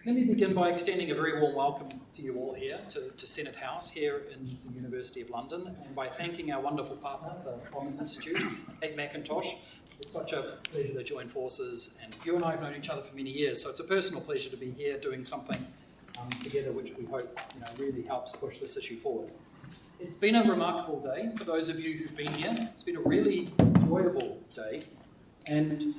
Let me begin by extending a very warm welcome to you all here, to Senate House here in the University of London, and by thanking our wonderful partner, the Commerce Institute, Kate McIntosh. It's such a pleasure to join forces, and you and I have known each other for many years, so it's a personal pleasure to be here doing something together which we hope really helps push this issue forward. It's been a remarkable day for those of you who've been here. It's been a really enjoyable day, and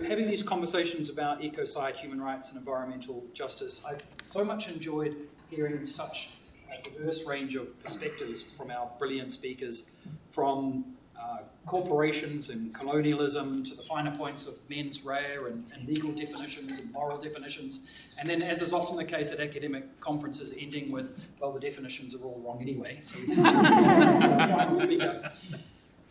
having these conversations about ecocide, human rights and environmental justice, I've so much enjoyed hearing such a diverse range of perspectives from our brilliant speakers, from corporations and colonialism to the finer points of mens rea and legal definitions and moral definitions, and then, as is often the case at academic conferences, ending with, well, the definitions are all wrong anyway, so our final speaker.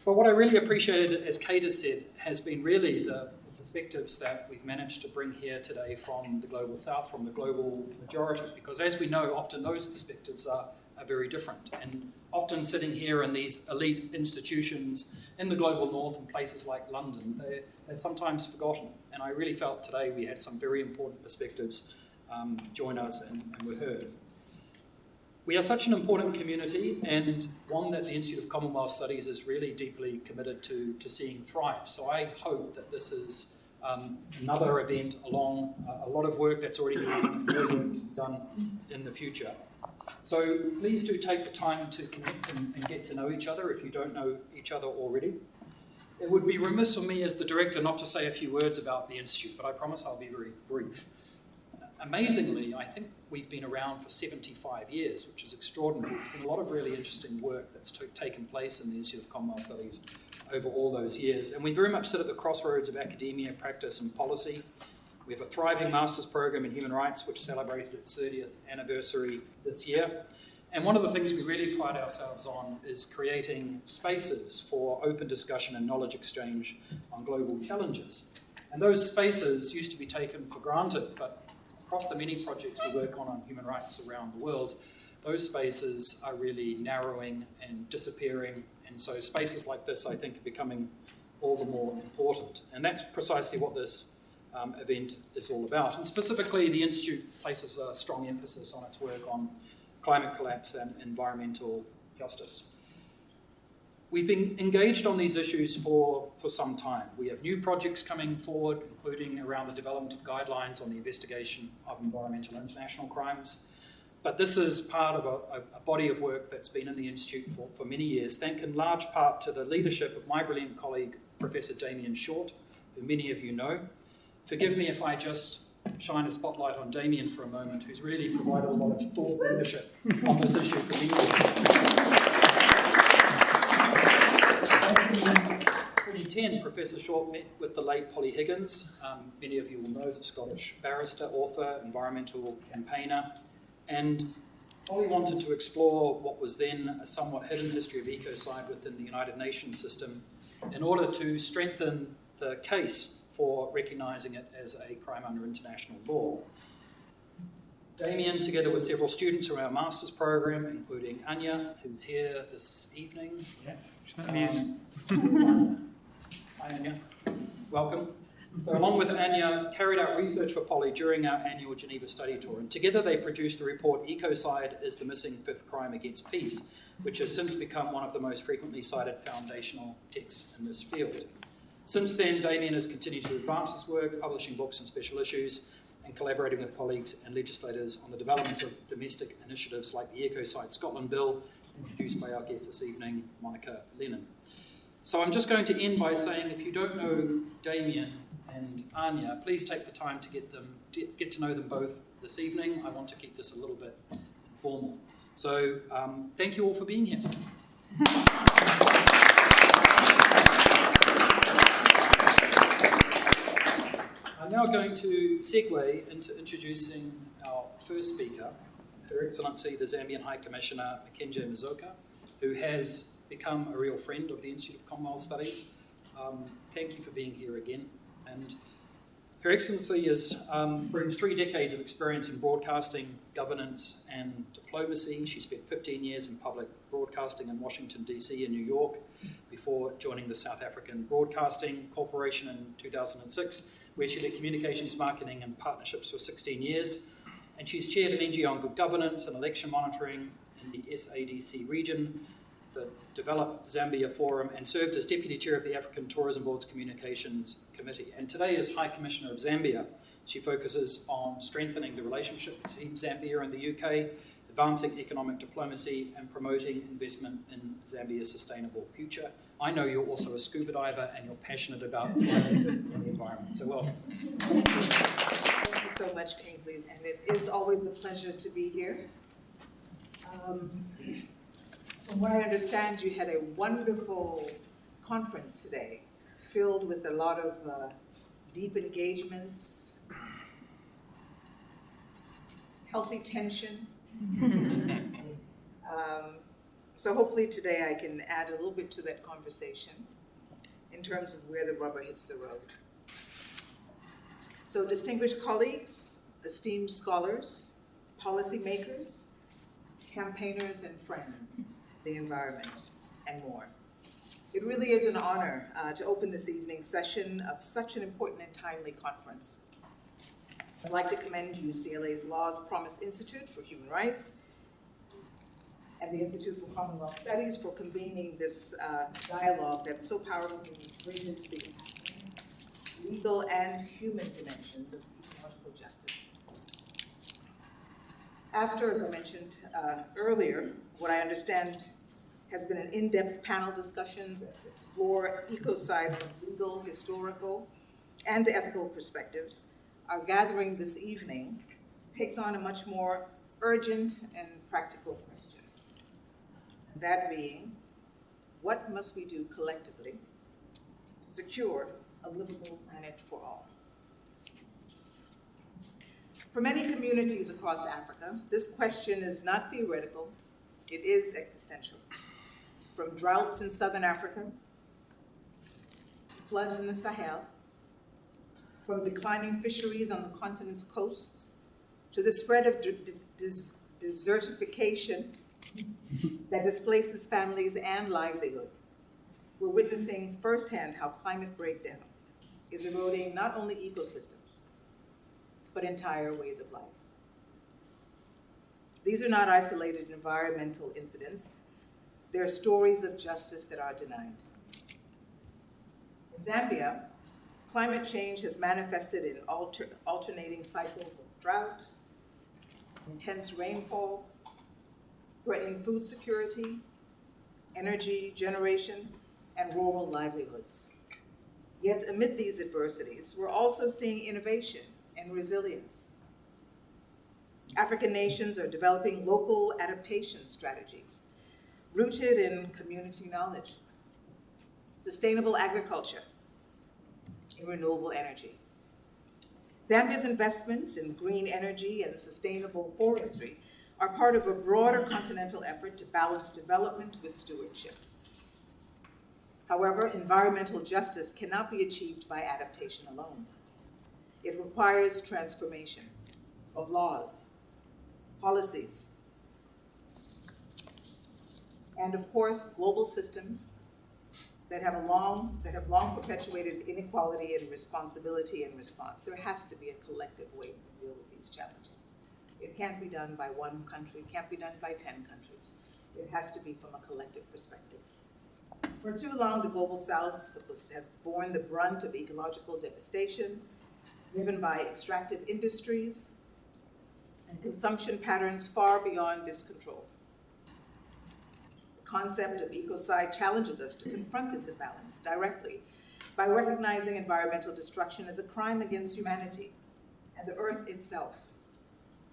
But what I really appreciated, as Kate has said, has been really the perspectives that we've managed to bring here today from the global south, from the global majority, because as we know, often those perspectives are very different, and often sitting here in these elite institutions in the global north and places like London, they're sometimes forgotten, and I really felt today we had some very important perspectives join us and were heard. We are such an important community, and one that the Institute of Commonwealth Studies is really deeply committed to seeing thrive. So I hope that this is another event along a lot of work that's already been done in the future. So please do take the time to connect and get to know each other if you don't know each other already. It would be remiss of me as the director not to say a few words about the Institute, but I promise I'll be very brief. Amazingly, I think we've been around for 75 years, which is extraordinary. There's been a lot of really interesting work that's taken place in the Institute of Commonwealth Studies over all those years. And we very much sit at the crossroads of academia, practice and policy. We have a thriving master's program in human rights, which celebrated its 30th anniversary this year. And one of the things we really pride ourselves on is creating spaces for open discussion and knowledge exchange on global challenges. And those spaces used to be taken for granted, but across the many projects we work on human rights around the world, those spaces are really narrowing and disappearing. And so spaces like this, I think, are becoming all the more important. And that's precisely what this event is all about. And specifically, the Institute places a strong emphasis on its work on climate collapse and environmental justice. We've been engaged on these issues for some time. We have new projects coming forward, including around the development of guidelines on the investigation of environmental international crimes. But this is part of a body of work that's been in the Institute for many years, thanks in large part to the leadership of my brilliant colleague, Professor Damien, who many of you know. Forgive me if I just shine a spotlight on Damien for a moment, who's really provided a lot of thought leadership on this issue for many years. In 2010, Professor Short met with the late Polly Higgins. Many of you will know, is a Scottish barrister, author, environmental campaigner, and Polly wanted to explore what was then a somewhat hidden history of ecocide within the United Nations system in order to strengthen the case for recognising it as a crime under international law. Damien, together with several students from our master's program, including Anya, who's here this evening. Yeah. Hi, Anya. Welcome. So along with Anya, carried out research for Polly during our annual Geneva study tour, and together they produced the report Ecocide is the Missing Fifth Crime Against Peace, which has since become one of the most frequently cited foundational texts in this field. Since then, Damien has continued to advance his work, publishing books and special issues, and collaborating with colleagues and legislators on the development of domestic initiatives like the Ecocide Scotland Bill, introduced by our guest this evening, Monica Lennon. So I'm just going to end by saying, if you don't know Damien and Anya, please take the time to get to know them both this evening. I want to keep this a little bit informal. So thank you all for being here. I'm now going to segue into introducing our first speaker, Her Excellency the Zambian High Commissioner Macenje Mazoka, who has become a real friend of the Institute of Commonwealth Studies. Thank you for being here again. And Her Excellency brings 3 decades of experience in broadcasting, governance and diplomacy. She spent 15 years in public broadcasting in Washington, DC and New York before joining the South African Broadcasting Corporation in 2006, where she led communications, marketing and partnerships for 16 years. And she's chaired an NGO on good governance and election monitoring in the SADC region, the Develop Zambia Forum, and served as Deputy Chair of the African Tourism Board's Communications Committee. And today as High Commissioner of Zambia, she focuses on strengthening the relationship between Zambia and the UK, advancing economic diplomacy and promoting investment in Zambia's sustainable future. I know you're also a scuba diver and you're passionate about the environment, so welcome. Thank you so much, Kingsley, and it is always a pleasure to be here. From what I understand, you had a wonderful conference today, filled with a lot of deep engagements, healthy tension. So hopefully today I can add a little bit to that conversation in terms of where the rubber hits the road. So distinguished colleagues, esteemed scholars, policymakers, campaigners and friends, the environment, and more. It really is an honor to open this evening's session of such an important and timely conference. I'd like to commend UCLA's Laws Promise Institute for Human Rights and the Institute for Commonwealth Studies for convening this dialogue that so powerfully bridges the legal and human dimensions of ecological justice. After, as I mentioned earlier, what I understand has been an in-depth panel discussion to explore ecocide from legal, historical, and ethical perspectives, our gathering this evening takes on a much more urgent and practical question. That being, what must we do collectively to secure a livable planet for all? For many communities across Africa, this question is not theoretical, it is existential. From droughts in southern Africa, floods in the Sahel, from declining fisheries on the continent's coasts, to the spread of desertification that displaces families and livelihoods. We're witnessing firsthand how climate breakdown is eroding not only ecosystems, but entire ways of life. These are not isolated environmental incidents. They're stories of justice that are denied. In Zambia, climate change has manifested in alternating cycles of drought, intense rainfall, threatening food security, energy generation, and rural livelihoods. Yet amid these adversities, we're also seeing innovation and resilience. African nations are developing local adaptation strategies rooted in community knowledge, sustainable agriculture, and renewable energy. Zambia's investments in green energy and sustainable forestry are part of a broader continental effort to balance development with stewardship. However, environmental justice cannot be achieved by adaptation alone. It requires transformation of laws, policies, and of course, global systems that have long perpetuated inequality and responsibility in response. There has to be a collective way to deal with these challenges. It can't be done by one country, it can't be done by 10 countries. It has to be from a collective perspective. For too long, the Global South has borne the brunt of ecological devastation, driven by extractive industries and consumption patterns far beyond this control. The concept of ecocide challenges us to confront this imbalance directly by recognizing environmental destruction as a crime against humanity and the earth itself.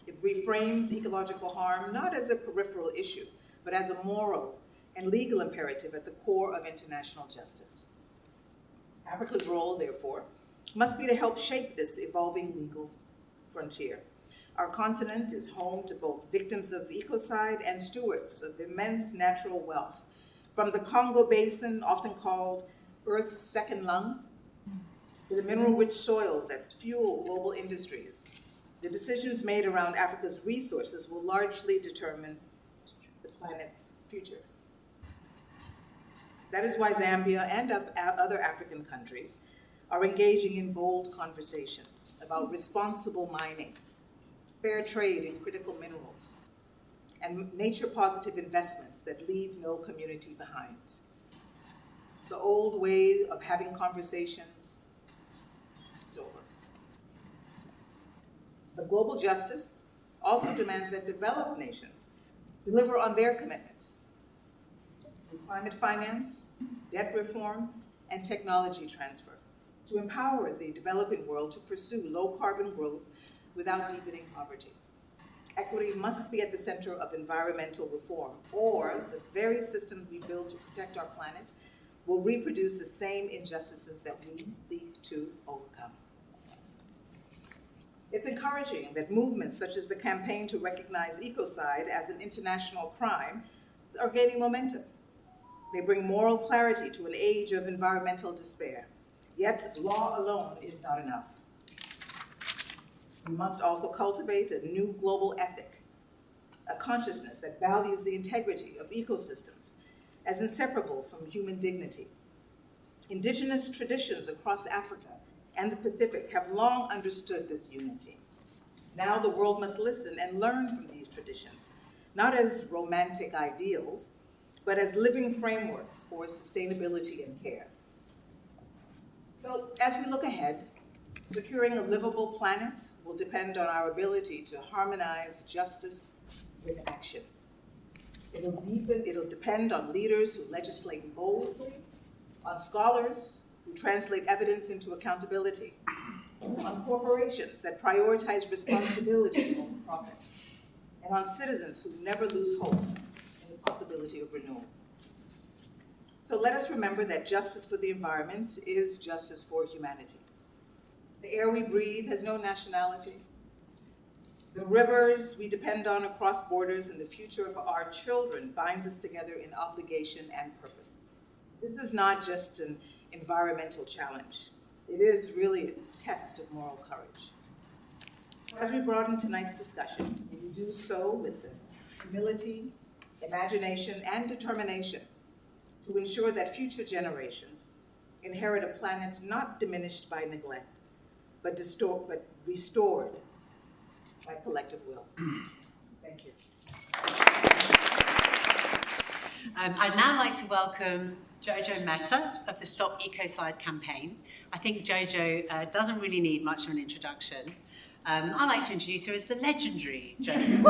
It reframes ecological harm not as a peripheral issue, but as a moral and legal imperative at the core of international justice. Africa's role, therefore, must be to help shape this evolving legal frontier. Our continent is home to both victims of ecocide and stewards of immense natural wealth, from the Congo Basin, often called Earth's second lung, to the mineral-rich soils that fuel global industries. The decisions made around Africa's resources will largely determine the planet's future. That is why Zambia and other African countries are engaging in bold conversations about responsible mining, fair trade in critical minerals, and nature-positive investments that leave no community behind. The old way of having conversations, it's over. But global justice also demands that developed nations deliver on their commitments through climate finance, debt reform, and technology transfer to empower the developing world to pursue low-carbon growth without deepening poverty. Equity must be at the center of environmental reform, or the very systems we build to protect our planet will reproduce the same injustices that we seek to overcome. It's encouraging that movements such as the campaign to recognize ecocide as an international crime are gaining momentum. They bring moral clarity to an age of environmental despair. Yet, law alone is not enough. We must also cultivate a new global ethic, a consciousness that values the integrity of ecosystems as inseparable from human dignity. Indigenous traditions across Africa and the Pacific have long understood this unity. Now the world must listen and learn from these traditions, not as romantic ideals, but as living frameworks for sustainability and care. So as we look ahead, securing a livable planet will depend on our ability to harmonize justice with action. It'll depend on leaders who legislate boldly, on scholars who translate evidence into accountability, on corporations that prioritize responsibility over profit, and on citizens who never lose hope in the possibility of renewal. So let us remember that justice for the environment is justice for humanity. The air we breathe has no nationality. The rivers we depend on across borders and the future of our children binds us together in obligation and purpose. This is not just an environmental challenge. It is really a test of moral courage. As we broaden tonight's discussion, we do so with the humility, imagination, and determination to ensure that future generations inherit a planet not diminished by neglect, but restored by collective will. Thank you. I'd now like to welcome Jojo Mehta of the Stop Ecocide campaign. I think Jojo doesn't really need much of an introduction. I like to introduce her as the legendary Jojo.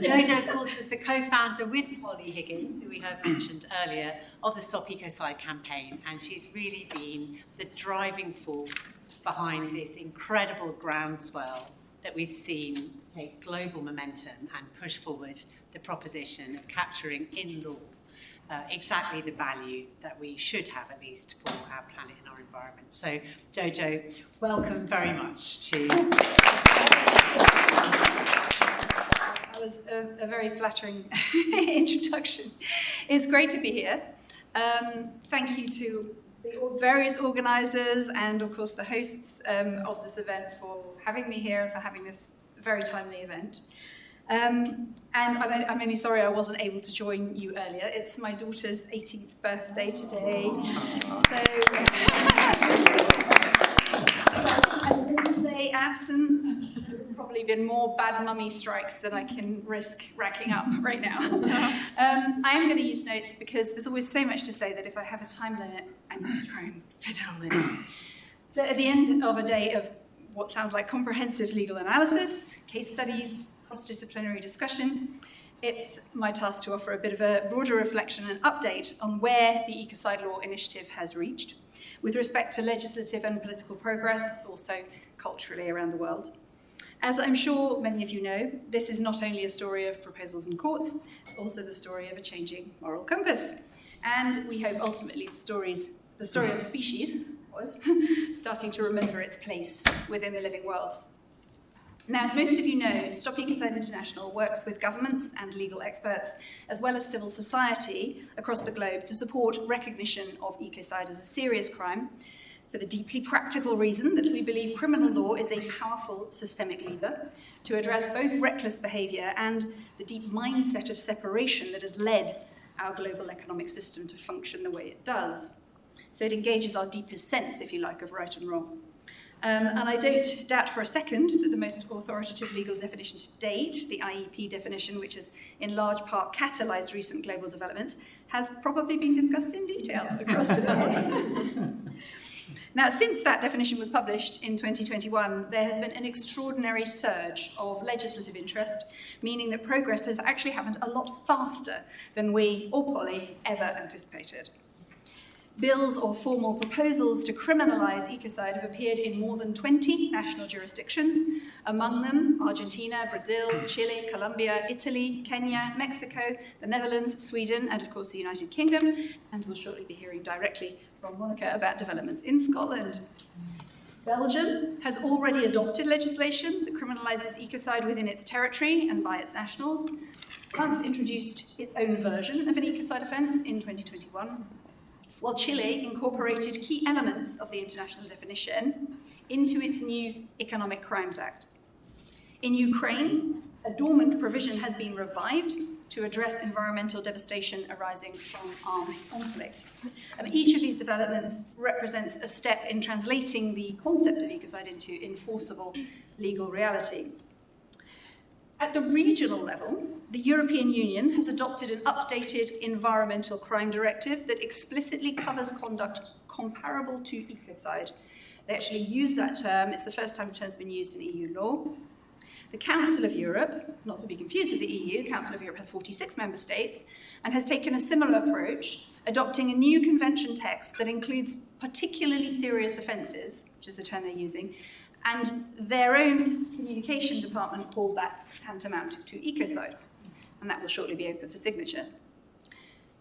Jojo, of course, was the co-founder with Polly Higgins, who we heard mentioned earlier, of the Stop Ecocide campaign, and she's really been the driving force behind this incredible groundswell that we've seen take global momentum and push forward the proposition of capturing in law exactly the value that we should have, at least for our planet and our environment. So, Jojo, welcome very much to... That was a very flattering introduction. It's great to be here. Thank you to the various organisers and, of course, the hosts of this event for having me here and for having this very timely event. And I'm only sorry I wasn't able to join you earlier. It's my daughter's 18th birthday today. So, day absent. Probably been more bad mummy strikes than I can risk racking up right now. I am going to use notes because there's always so much to say that if I have a time limit, I'm going to try and fit it all in. So at the end of a day of what sounds like comprehensive legal analysis, case studies, cross-disciplinary discussion, it's my task to offer a bit of a broader reflection and update on where the Ecocide Law Initiative has reached with respect to legislative and political progress, but also culturally around the world. As I'm sure many of you know, this is not only a story of proposals in courts, it's also the story of a changing moral compass. And we hope ultimately the story of the species was starting to remember its place within the living world. Now, as most of you know, Stop Ecocide International works with governments and legal experts, as well as civil society across the globe, to support recognition of ecocide as a serious crime, for the deeply practical reason that we believe criminal law is a powerful systemic lever to address both reckless behaviour and the deep mindset of separation that has led our global economic system to function the way it does. So it engages our deepest sense, if you like, of right and wrong. And I don't doubt for a second that the most authoritative legal definition to date, the IEP definition, which has in large part catalysed recent global developments, has probably been discussed in detail across the day. Now, since that definition was published in 2021, there has been an extraordinary surge of legislative interest, meaning that progress has actually happened a lot faster than we, or Polly, ever anticipated. Bills or formal proposals to criminalise ecocide have appeared in more than 20 national jurisdictions, among them Argentina, Brazil, Chile, Colombia, Italy, Kenya, Mexico, the Netherlands, Sweden, and of course the United Kingdom. And we'll shortly be hearing directly from Monica about developments in Scotland. Belgium has already adopted legislation that criminalises ecocide within its territory and by its nationals. France introduced its own version of an ecocide offence in 2021. While Chile incorporated key elements of the international definition into its new Economic Crimes Act. In Ukraine, a dormant provision has been revived to address environmental devastation arising from armed conflict. Each of these developments represents a step in translating the concept of ecocide into enforceable legal reality. At the regional level, the European Union has adopted an updated environmental crime directive that explicitly covers conduct comparable to ecocide. They actually use that term. It's the first time the term's been used in EU law. The Council of Europe, not to be confused with the EU, the Council of Europe has 46 member states and has taken a similar approach, adopting a new convention text that includes particularly serious offences, which is the term they're using, and their own communication department called that tantamount to ecocide, and that will shortly be open for signature.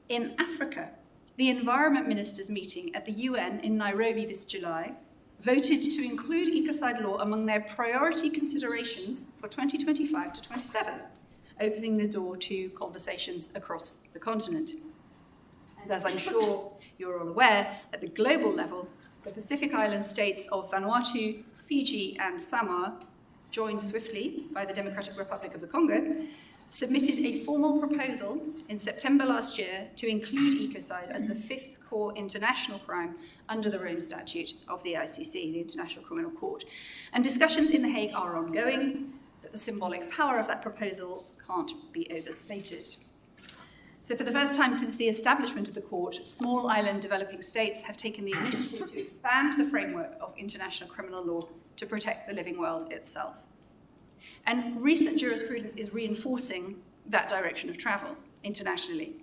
In Africa, the Environment Ministers meeting at the UN in Nairobi this July voted to include ecocide law among their priority considerations for 2025 to 27, opening the door to conversations across the continent. And as I'm sure you're all aware, at the global level, the Pacific Island states of Vanuatu, Fiji and Samoa, joined swiftly by the Democratic Republic of the Congo, submitted a formal proposal in September last year to include ecocide as the fifth core international crime under the Rome Statute of the ICC, the International Criminal Court. And discussions in The Hague are ongoing, but the symbolic power of that proposal can't be overstated. So for the first time since the establishment of the court, small island developing states have taken the initiative to expand the framework of international criminal law to protect the living world itself. And recent jurisprudence is reinforcing that direction of travel internationally.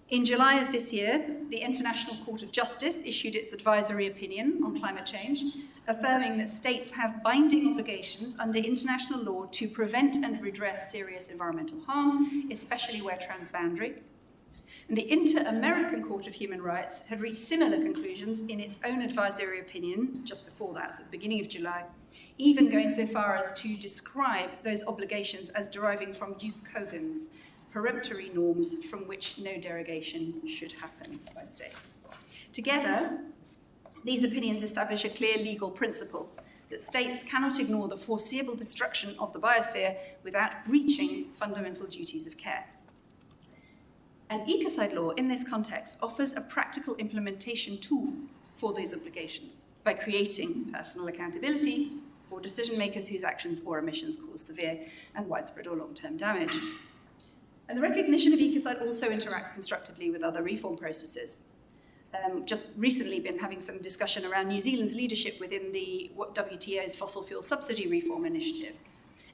In July of this year, the International Court of Justice issued its advisory opinion on climate change, affirming that states have binding obligations under international law to prevent and redress serious environmental harm, especially where transboundary. And the Inter-American Court of Human Rights had reached similar conclusions in its own advisory opinion just before that, so at the beginning of July, even going so far as to describe those obligations as deriving from jus cogens, peremptory norms from which no derogation should happen by states. Together, these opinions establish a clear legal principle that states cannot ignore the foreseeable destruction of the biosphere without breaching fundamental duties of care. And ecocide law, in this context, offers a practical implementation tool for those obligations by creating personal accountability for decision makers whose actions or omissions cause severe and widespread or long-term damage. And the recognition of ecocide also interacts constructively with other reform processes. Just recently been having some discussion around New Zealand's leadership within the WTO's fossil fuel subsidy reform initiative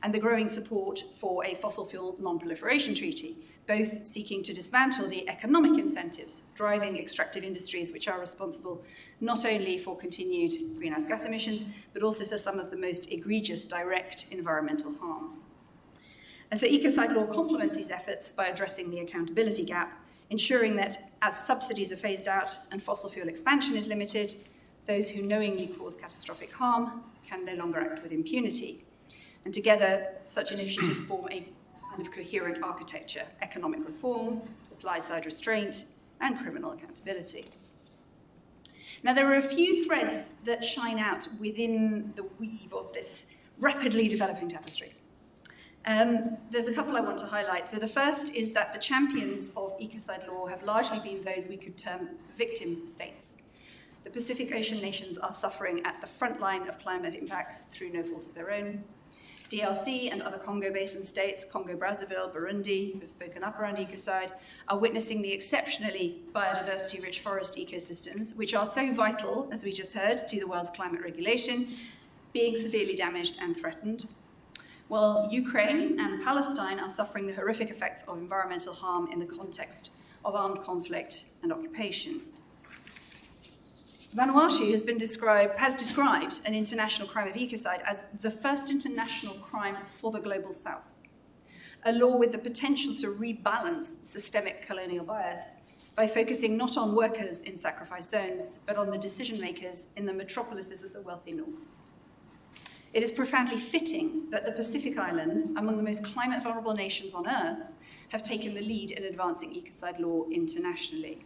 and the growing support for a fossil fuel non-proliferation treaty, both seeking to dismantle the economic incentives driving extractive industries which are responsible not only for continued greenhouse gas emissions, but also for some of the most egregious direct environmental harms. And so ecocide law complements these efforts by addressing the accountability gap, ensuring that as subsidies are phased out and fossil fuel expansion is limited, those who knowingly cause catastrophic harm can no longer act with impunity. And together, such initiatives form a kind of coherent architecture: economic reform, supply-side restraint, and criminal accountability. Now, there are a few threads that shine out within the weave of this rapidly developing tapestry. There's a couple I want to highlight. So the first is that the champions of ecocide law have largely been those we could term victim states. The Pacific Ocean nations are suffering at the front line of climate impacts through no fault of their own. DRC and other Congo Basin states, Congo, Brazzaville, Burundi, who have spoken up around ecocide, are witnessing the exceptionally biodiversity-rich forest ecosystems, which are so vital, as we just heard, to the world's climate regulation, being severely damaged and threatened. While Ukraine and Palestine are suffering the horrific effects of environmental harm in the context of armed conflict and occupation. Vanuatu has described an international crime of ecocide as the first international crime for the global south, a law with the potential to rebalance systemic colonial bias by focusing not on workers in sacrifice zones, but on the decision makers in the metropolises of the wealthy north. It is profoundly fitting that the Pacific Islands, among the most climate vulnerable nations on Earth, have taken the lead in advancing ecocide law internationally.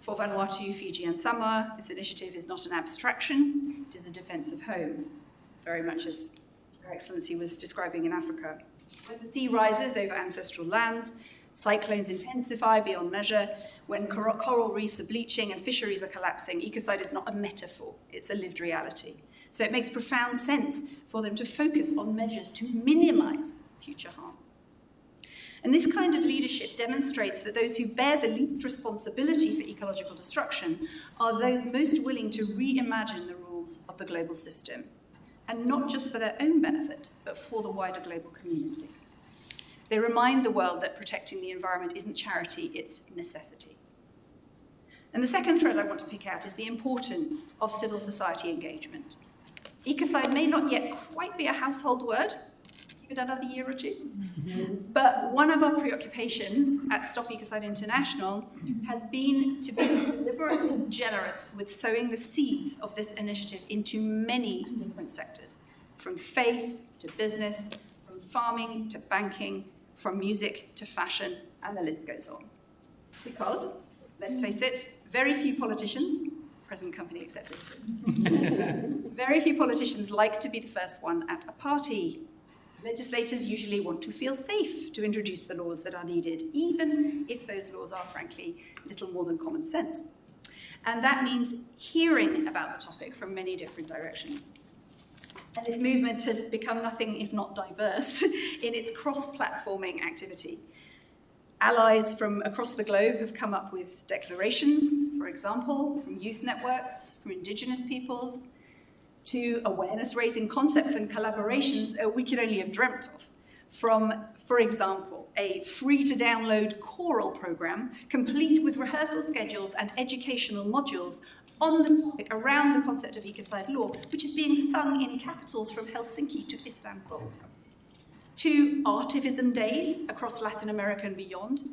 For Vanuatu, Fiji and Samoa, this initiative is not an abstraction, it is a defence of home, very much as Her Excellency was describing in Africa. When the sea rises over ancestral lands, cyclones intensify beyond measure, when coral reefs are bleaching and fisheries are collapsing, ecocide is not a metaphor, it's a lived reality. So it makes profound sense for them to focus on measures to minimise future harm. And this kind of leadership demonstrates that those who bear the least responsibility for ecological destruction are those most willing to reimagine the rules of the global system, and not just for their own benefit, but for the wider global community. They remind the world that protecting the environment isn't charity, it's necessity. And the second thread I want to pick out is the importance of civil society engagement. Ecocide may not yet quite be a household word, give it another year or two. But one of our preoccupations at Stop Ecocide International has been to be deliberately generous with sowing the seeds of this initiative into many different sectors, from faith to business, from farming to banking, from music to fashion, and the list goes on. Because, let's face it, very few politicians, present company accepted, very few politicians like to be the first one at a party. Legislators usually want to feel safe to introduce the laws that are needed, even if those laws are, frankly, little more than common sense. And that means hearing about the topic from many different directions. And this movement has become nothing if not diverse in its cross-platforming activity. Allies from across the globe have come up with declarations, for example, from youth networks, from indigenous peoples, to awareness-raising concepts and collaborations we could only have dreamt of. From, for example, a free-to-download choral program, complete with rehearsal schedules and educational modules on the topic around the concept of ecocide law, which is being sung in capitals from Helsinki to Istanbul. To Artivism Days across Latin America and beyond,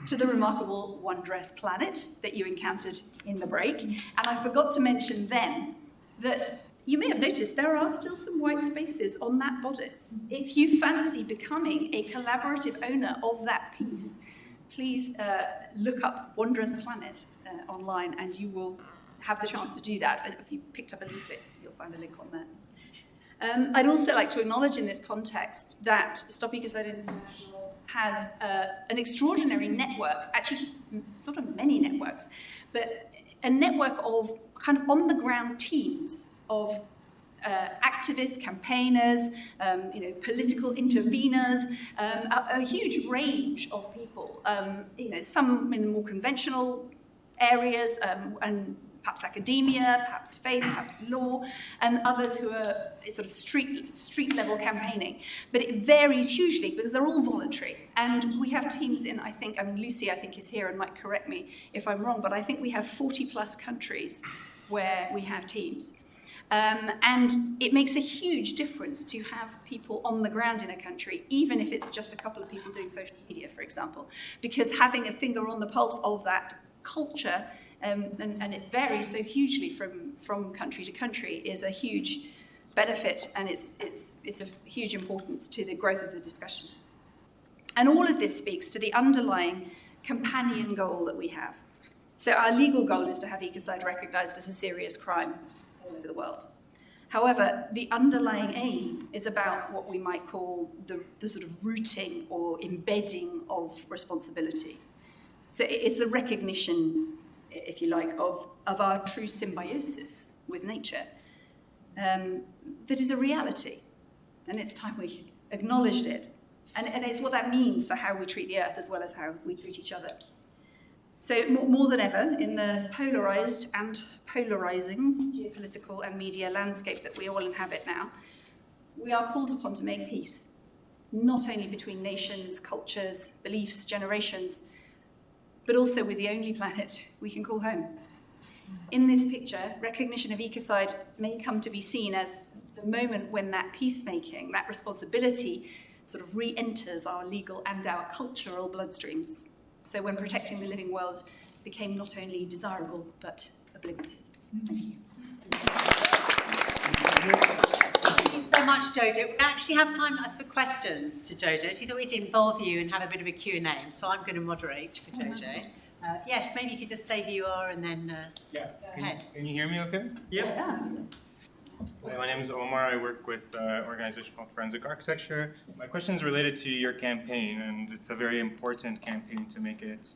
to the remarkable One Dress Planet that you encountered in the break. And I forgot to mention then that you may have noticed there are still some white spaces on that bodice. If you fancy becoming a collaborative owner of that piece, please look up One Dress Planet online and you will have the chance to do that. And if you picked up a leaflet, you'll find a link on there. I'd also like to acknowledge in this context that Stop Ecocide International has an extraordinary network, actually sort of many networks, but a network of kind of on-the-ground teams of activists, campaigners, political interveners, a huge range of people. Some in the more conventional areas, and perhaps academia, perhaps faith, perhaps law, and others who are sort of street-level campaigning. But it varies hugely because they're all voluntary. And we have teams in, Lucy, I think, is here and might correct me if I'm wrong, but I think we have 40-plus countries where we have teams. And it makes a huge difference to have people on the ground in a country, even if it's just a couple of people doing social media, for example, because having a finger on the pulse of that culture, and it varies so hugely from country to country, is a huge benefit, and it's of huge importance to the growth of the discussion. And all of this speaks to the underlying companion goal that we have. So our legal goal is to have ecocide recognised as a serious crime all over the world. However, the underlying aim is about what we might call the sort of rooting or embedding of responsibility. So it's the recognition, if you like, of our true symbiosis with nature, that is a reality. And it's time we acknowledged it. And it's what that means for how we treat the earth as well as how we treat each other. So more than ever, in the polarised and polarising geopolitical and media landscape that we all inhabit now, we are called upon to make peace, not only between nations, cultures, beliefs, generations, but also with the only planet we can call home. In this picture, recognition of ecocide may come to be seen as the moment when that peacemaking, that responsibility, sort of re-enters our legal and our cultural bloodstreams. So when protecting the living world became not only desirable, but obligatory. Thank you. Thank you so much, Jojo. We actually have time for questions to Jojo. She thought we'd involve you and have a bit of a Q&A, so I'm going to moderate for Jojo. Yes, maybe you could just say who you are and then go ahead. Can you hear me okay? Yeah. Hi, my name is Omar. I work with an organization called Forensic Architecture. My question is related to your campaign, and it's a very important campaign to make it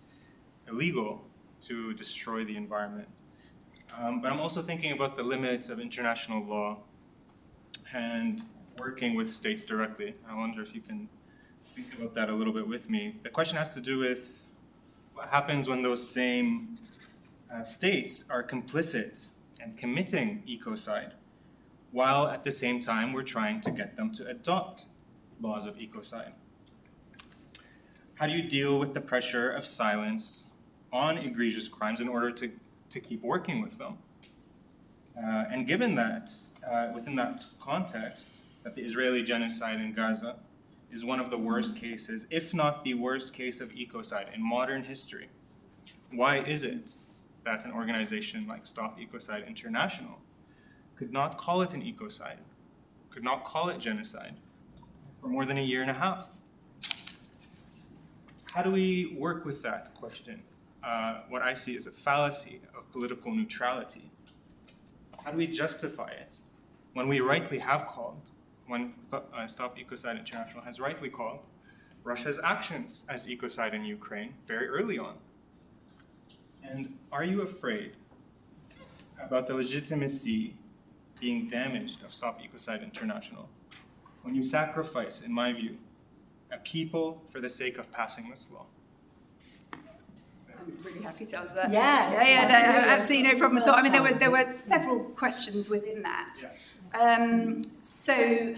illegal to destroy the environment. But I'm also thinking about the limits of international law and working with states directly. I wonder if you can think about that a little bit with me. The question has to do with what happens when those same states are complicit and committing ecocide, while at the same time we're trying to get them to adopt laws of ecocide. How do you deal with the pressure of silence on egregious crimes in order to keep working with them? And given that, within that context, that the Israeli genocide in Gaza is one of the worst cases, if not the worst case of ecocide in modern history, why is it that an organization like Stop Ecocide International could not call it an ecocide, could not call it genocide for more than a year and a half? How do we work with that question? What I see is a fallacy of political neutrality. How do we justify it when we rightly have called, when Stop Ecocide International has rightly called Russia's actions as ecocide in Ukraine very early on? And are you afraid about the legitimacy being damaged of Stop Ecocide International when you sacrifice, in my view, a people for the sake of passing this law? I'm really happy to answer that. Yeah, no, absolutely no problem at all. I mean, there were several questions within that. So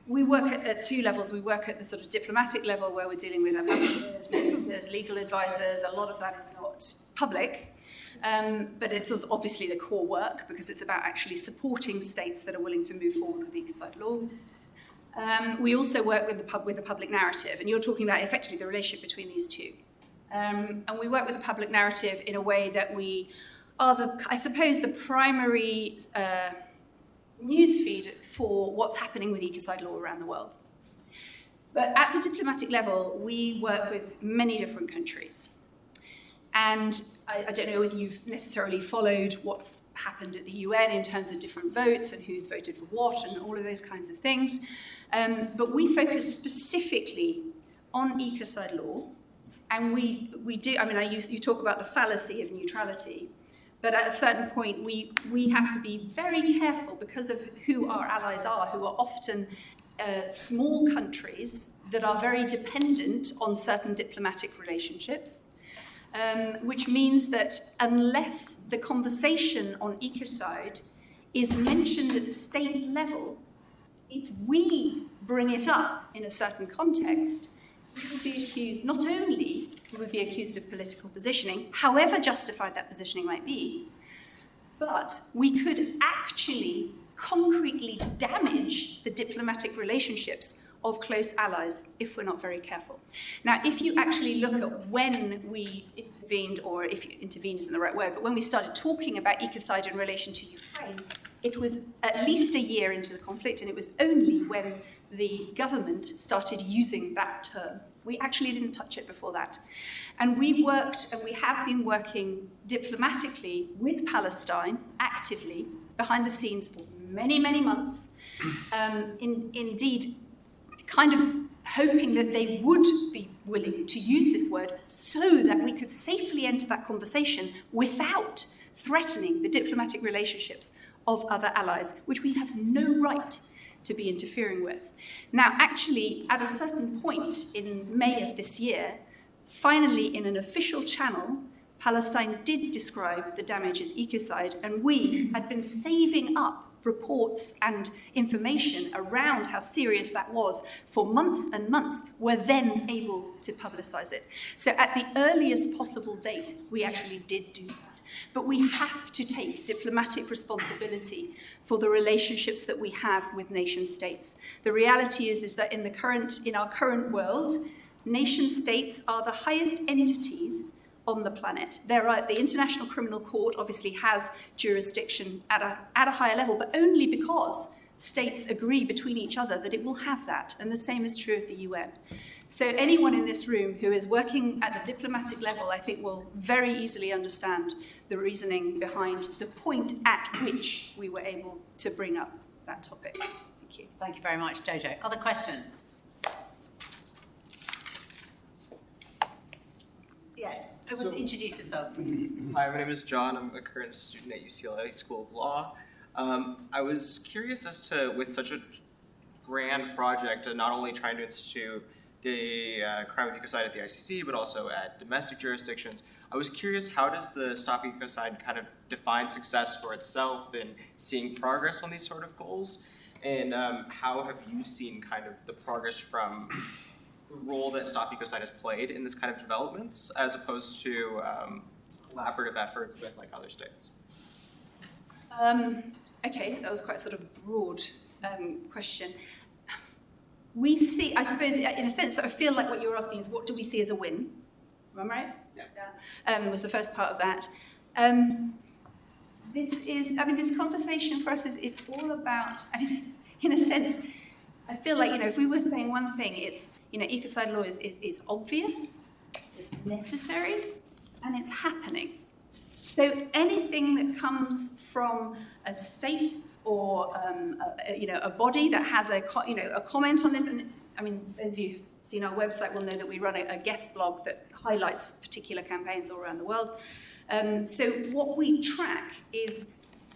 we work at two levels. We work at the sort of diplomatic level where we're dealing with ambassadors, legal advisors. A lot of that is not public. But it's obviously the core work because it's about actually supporting states that are willing to move forward with the ecocide law. We also work with the public narrative, and you're talking about effectively the relationship between these two. And we work with the public narrative in a way that we are I suppose, the primary newsfeed for what's happening with ecocide law around the world. But at the diplomatic level, we work with many different countries. And I don't know whether you've necessarily followed what's happened at the UN in terms of different votes and who's voted for what and all of those kinds of things. But we focus specifically on ecocide law. And we do, I mean, you talk about the fallacy of neutrality. But at a certain point, we have to be very careful because of who our allies are, who are often small countries that are very dependent on certain diplomatic relationships. Which means that unless the conversation on ecocide is mentioned at state level, if we bring it up in a certain context, we will be accused, not only we would be accused of political positioning, however justified that positioning might be, but we could actually concretely damage the diplomatic relationships of close allies if we're not very careful. Now, if you actually look at when we intervened, or if intervened isn't the right word, but when we started talking about ecocide in relation to Ukraine, it was at least a year into the conflict, and it was only when the government started using that term. We actually didn't touch it before that. And we worked, and we have been working diplomatically with Palestine, actively, behind the scenes for many, many months. Indeed, kind of hoping that they would be willing to use this word so that we could safely enter that conversation without threatening the diplomatic relationships of other allies, which we have no right to be interfering with. Now, actually, at a certain point in May of this year, finally, in an official channel, Palestine did describe the damage as ecocide, and we had been saving up reports and information around how serious that was for months and months, were then able to publicise it. So at the earliest possible date, we actually did do that. But we have to take diplomatic responsibility for the relationships that we have with nation states. The reality is that in our current world, nation states are the highest entities on the planet. The International Criminal Court obviously has jurisdiction at a higher level, but only because states agree between each other that it will have that, and the same is true of the UN. So anyone in this room who is working at the diplomatic level, I think, will very easily understand the reasoning behind the point at which we were able to bring up that topic. Thank you. Thank you very much, Jojo. Other questions? Yes, introduce yourself. Hi, my name is John. I'm a current student at UCLA School of Law. I was curious as to, with such a grand project, not only trying to institute the crime of ecocide at the ICC, but also at domestic jurisdictions, I was curious, how does the Stop Ecocide kind of define success for itself in seeing progress on these sort of goals? And how have you seen kind of the progress from the role that Stop Ecocide has played in this kind of developments, as opposed to collaborative efforts with like other states? Okay, that was quite a sort of broad question. We see, I suppose, in a sense, I feel like what you were asking is, what do we see as a win? Am I right? Yeah. Was the first part of that. This conversation for us it's all about, in a sense, I feel like, if we were saying one thing, it's, ecocide law is obvious, it's necessary, and it's happening. So anything that comes from a state or a body that has a comment on this, and those of you who've seen our website will know that we run a guest blog that highlights particular campaigns all around the world. So what we track is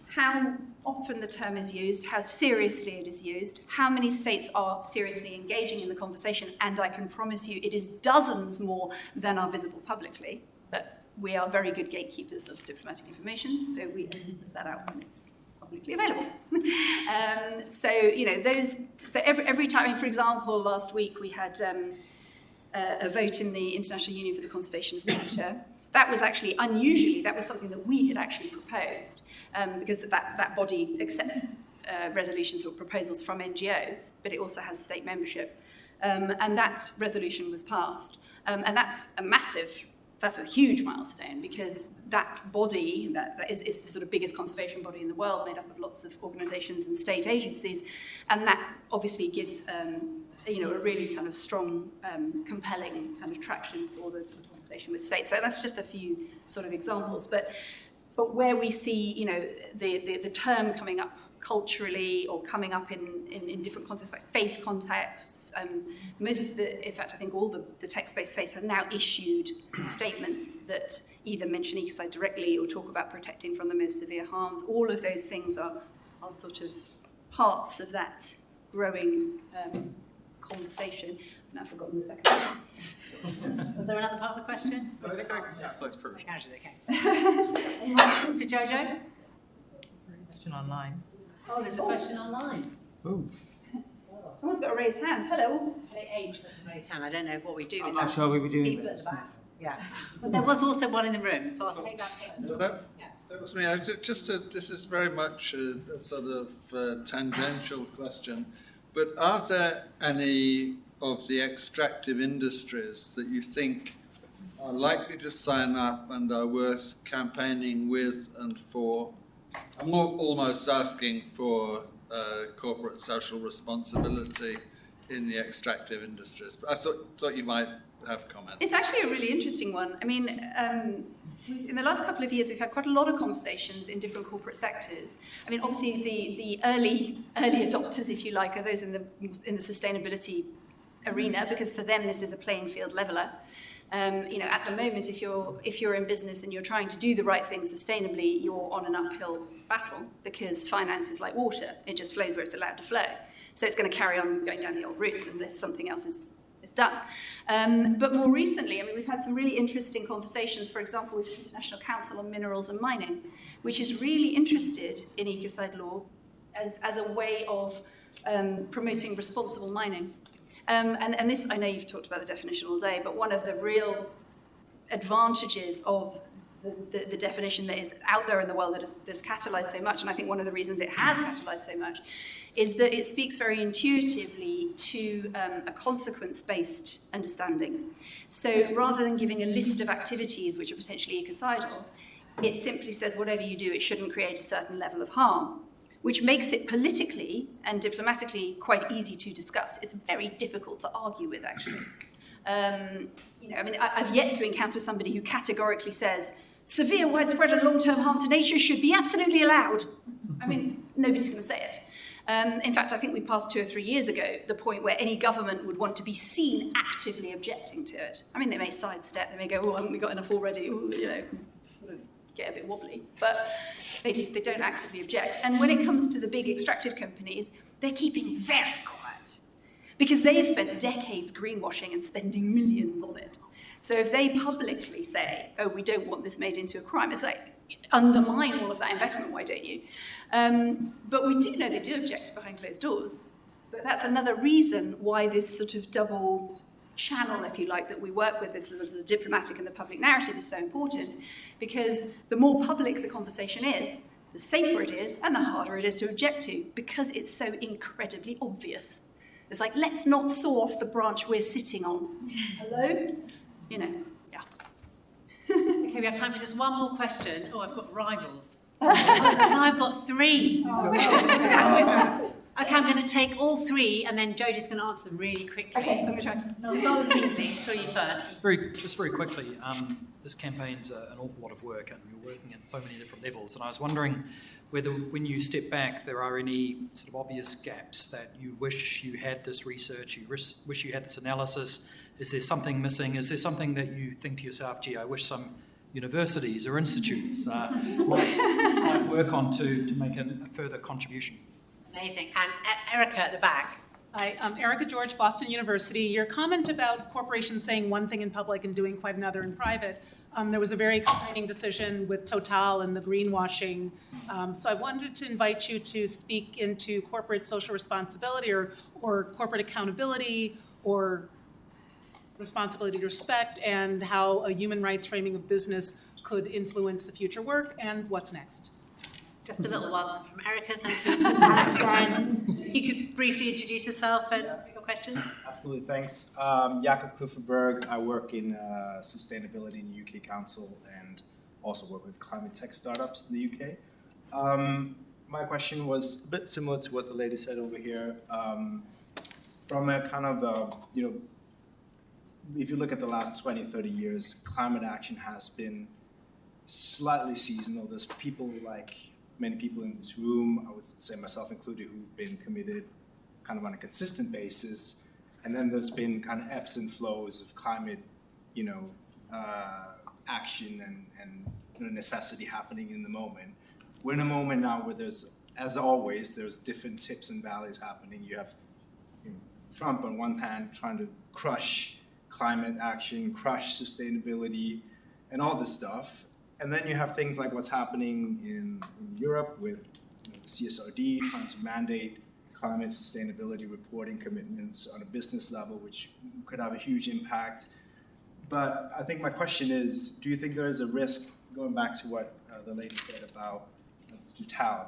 how often the term is used, how seriously it is used, how many states are seriously engaging in the conversation, and I can promise you it is dozens more than are visible publicly, but we are very good gatekeepers of diplomatic information, so we only put that out when it's publicly available. Every time, for example, last week we had a vote in the International Union for the Conservation of Nature. That was actually, unusually, that was something that we had actually proposed, because that body accepts resolutions or proposals from NGOs, but it also has state membership. And that resolution was passed. And that's a huge milestone, because that body that is the sort of biggest conservation body in the world, made up of lots of organisations and state agencies, and that obviously gives a really kind of strong, compelling kind of traction for the conversation with states. So that's just a few sort of examples, but where we see the term coming up culturally or coming up in different contexts, like faith contexts. Most of in fact, I think all the text-based faiths have now issued statements that either mention ecocide directly or talk about protecting from the most severe harms. All of those things are sort of parts of that growing conversation. Now I've forgotten the second one. Was there another part of the question? I think that's perfect. Okay. Any more for Jojo? Question online. Oh, there's a question online. Oh. Someone's got a raised hand. Hello. Age has a raised hand. I don't know what we do with I'm that. not sure we were doing People at the back. Yeah. But there was also one in the room, so I'll take that first. So that was me. This is very much a sort of tangential question, but are there any of the extractive industries that you think are likely to sign up and are worth campaigning with and for? I'm almost asking for corporate social responsibility in the extractive industries, but I thought you might have comments. It's actually a really interesting one. I mean, in the last couple of years, we've had quite a lot of conversations in different corporate sectors. I mean, obviously, the early adopters, if you like, are those in the sustainability arena, because for them this is a playing field leveler. At the moment, if you're in business and you're trying to do the right thing sustainably, you're on an uphill battle, because finance is like water. It just flows where it's allowed to flow. So it's going to carry on going down the old routes unless something else is done. But more recently, we've had some really interesting conversations, for example, with the International Council on Minerals and Mining, which is really interested in ecocide law as a way of promoting responsible mining. And this, I know you've talked about the definition all day, but one of the real advantages of the definition that is out there in the world that's catalyzed so much, and I think one of the reasons it has catalyzed so much, is that it speaks very intuitively to a consequence-based understanding. So rather than giving a list of activities which are potentially ecocidal, it simply says whatever you do, it shouldn't create a certain level of harm, which makes it politically and diplomatically quite easy to discuss. It's very difficult to argue with, actually. I've yet to encounter somebody who categorically says, severe, widespread and long-term harm to nature should be absolutely allowed. Nobody's going to say it. In fact, I think we passed 2 or 3 years ago the point where any government would want to be seen actively objecting to it. They may sidestep, they may go, oh, haven't we got enough already? Ooh, sort of get a bit wobbly. But they don't actively object. And when it comes to the big extractive companies, they're keeping very quiet, because they've spent decades greenwashing and spending millions on it. So if they publicly say, oh, we don't want this made into a crime, it's like, undermine all of that investment, why don't you? But we do know they do object behind closed doors. But that's another reason why this sort of double channel, if you like, that we work with, the diplomatic and the public narrative, is so important, because the more public the conversation is, the safer it is, and the harder it is to object to, because it's so incredibly obvious. It's like, let's not saw off the branch we're sitting on. Hello? Yeah. Okay, we have time for just one more question. Oh, I've got rivals. Now I've got 3. Okay, I'm going to take all 3, and then Jojo's going to answer them really quickly. Okay, let me try. I'll start with Kingsley. Saw you first. Just very quickly, this campaign's an awful lot of work, and you're working at so many different levels, and I was wondering whether, when you step back, there are any sort of obvious gaps that you wish you had this research, you wish you had this analysis. Is there something missing? Is there something that you think to yourself, gee, I wish some universities or institutes might work on to make a further contribution? Amazing. And Erica at the back. Hi, I'm Erica George, Boston University. Your comment about corporations saying one thing in public and doing quite another in private, there was a very exciting decision with Total and the greenwashing. So I wanted to invite you to speak into corporate social responsibility or corporate accountability or responsibility to respect, and how a human rights framing of business could influence the future work, and what's next. Just a little one from Erica, thank you. And then you could briefly introduce yourself and your question. Absolutely, thanks. Jakob Kufferberg. I work in sustainability in the UK Council and also work with climate tech startups in the UK. My question was a bit similar to what the lady said over here. From a kind of, if you look at the last 20, 30 years, climate action has been slightly seasonal. There's people like many people in this room, I would say myself included, who've been committed kind of on a consistent basis. And then there's been kind of ebbs and flows of climate, action and necessity happening in the moment. We're in a moment now where there's, as always, there's different tips and valleys happening. You have Trump on one hand trying to crush climate action, crush sustainability, and all this stuff. And then you have things like what's happening in Europe with CSRD trying to mandate climate sustainability reporting commitments on a business level, which could have a huge impact. But I think my question is, do you think there is a risk, going back to what the lady said about Total,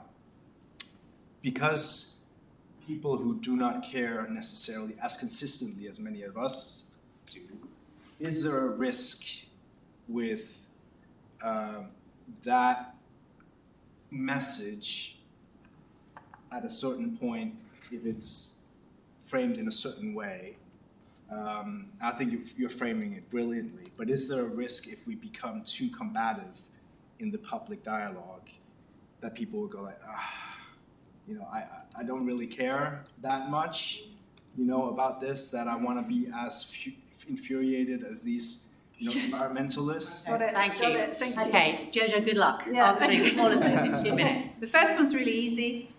because people who do not care necessarily as consistently as many of us do, is there a risk with that message at a certain point, if it's framed in a certain way? I think you're framing it brilliantly, but is there a risk if we become too combative in the public dialogue that people will go like, I don't really care that much, about this, that I want to be as infuriated as these environmentalists. Got it. Thank Got you. it. Thank you. Okay, Jojo, good luck Yeah. answering all of those in 2 minutes. The first one's really easy.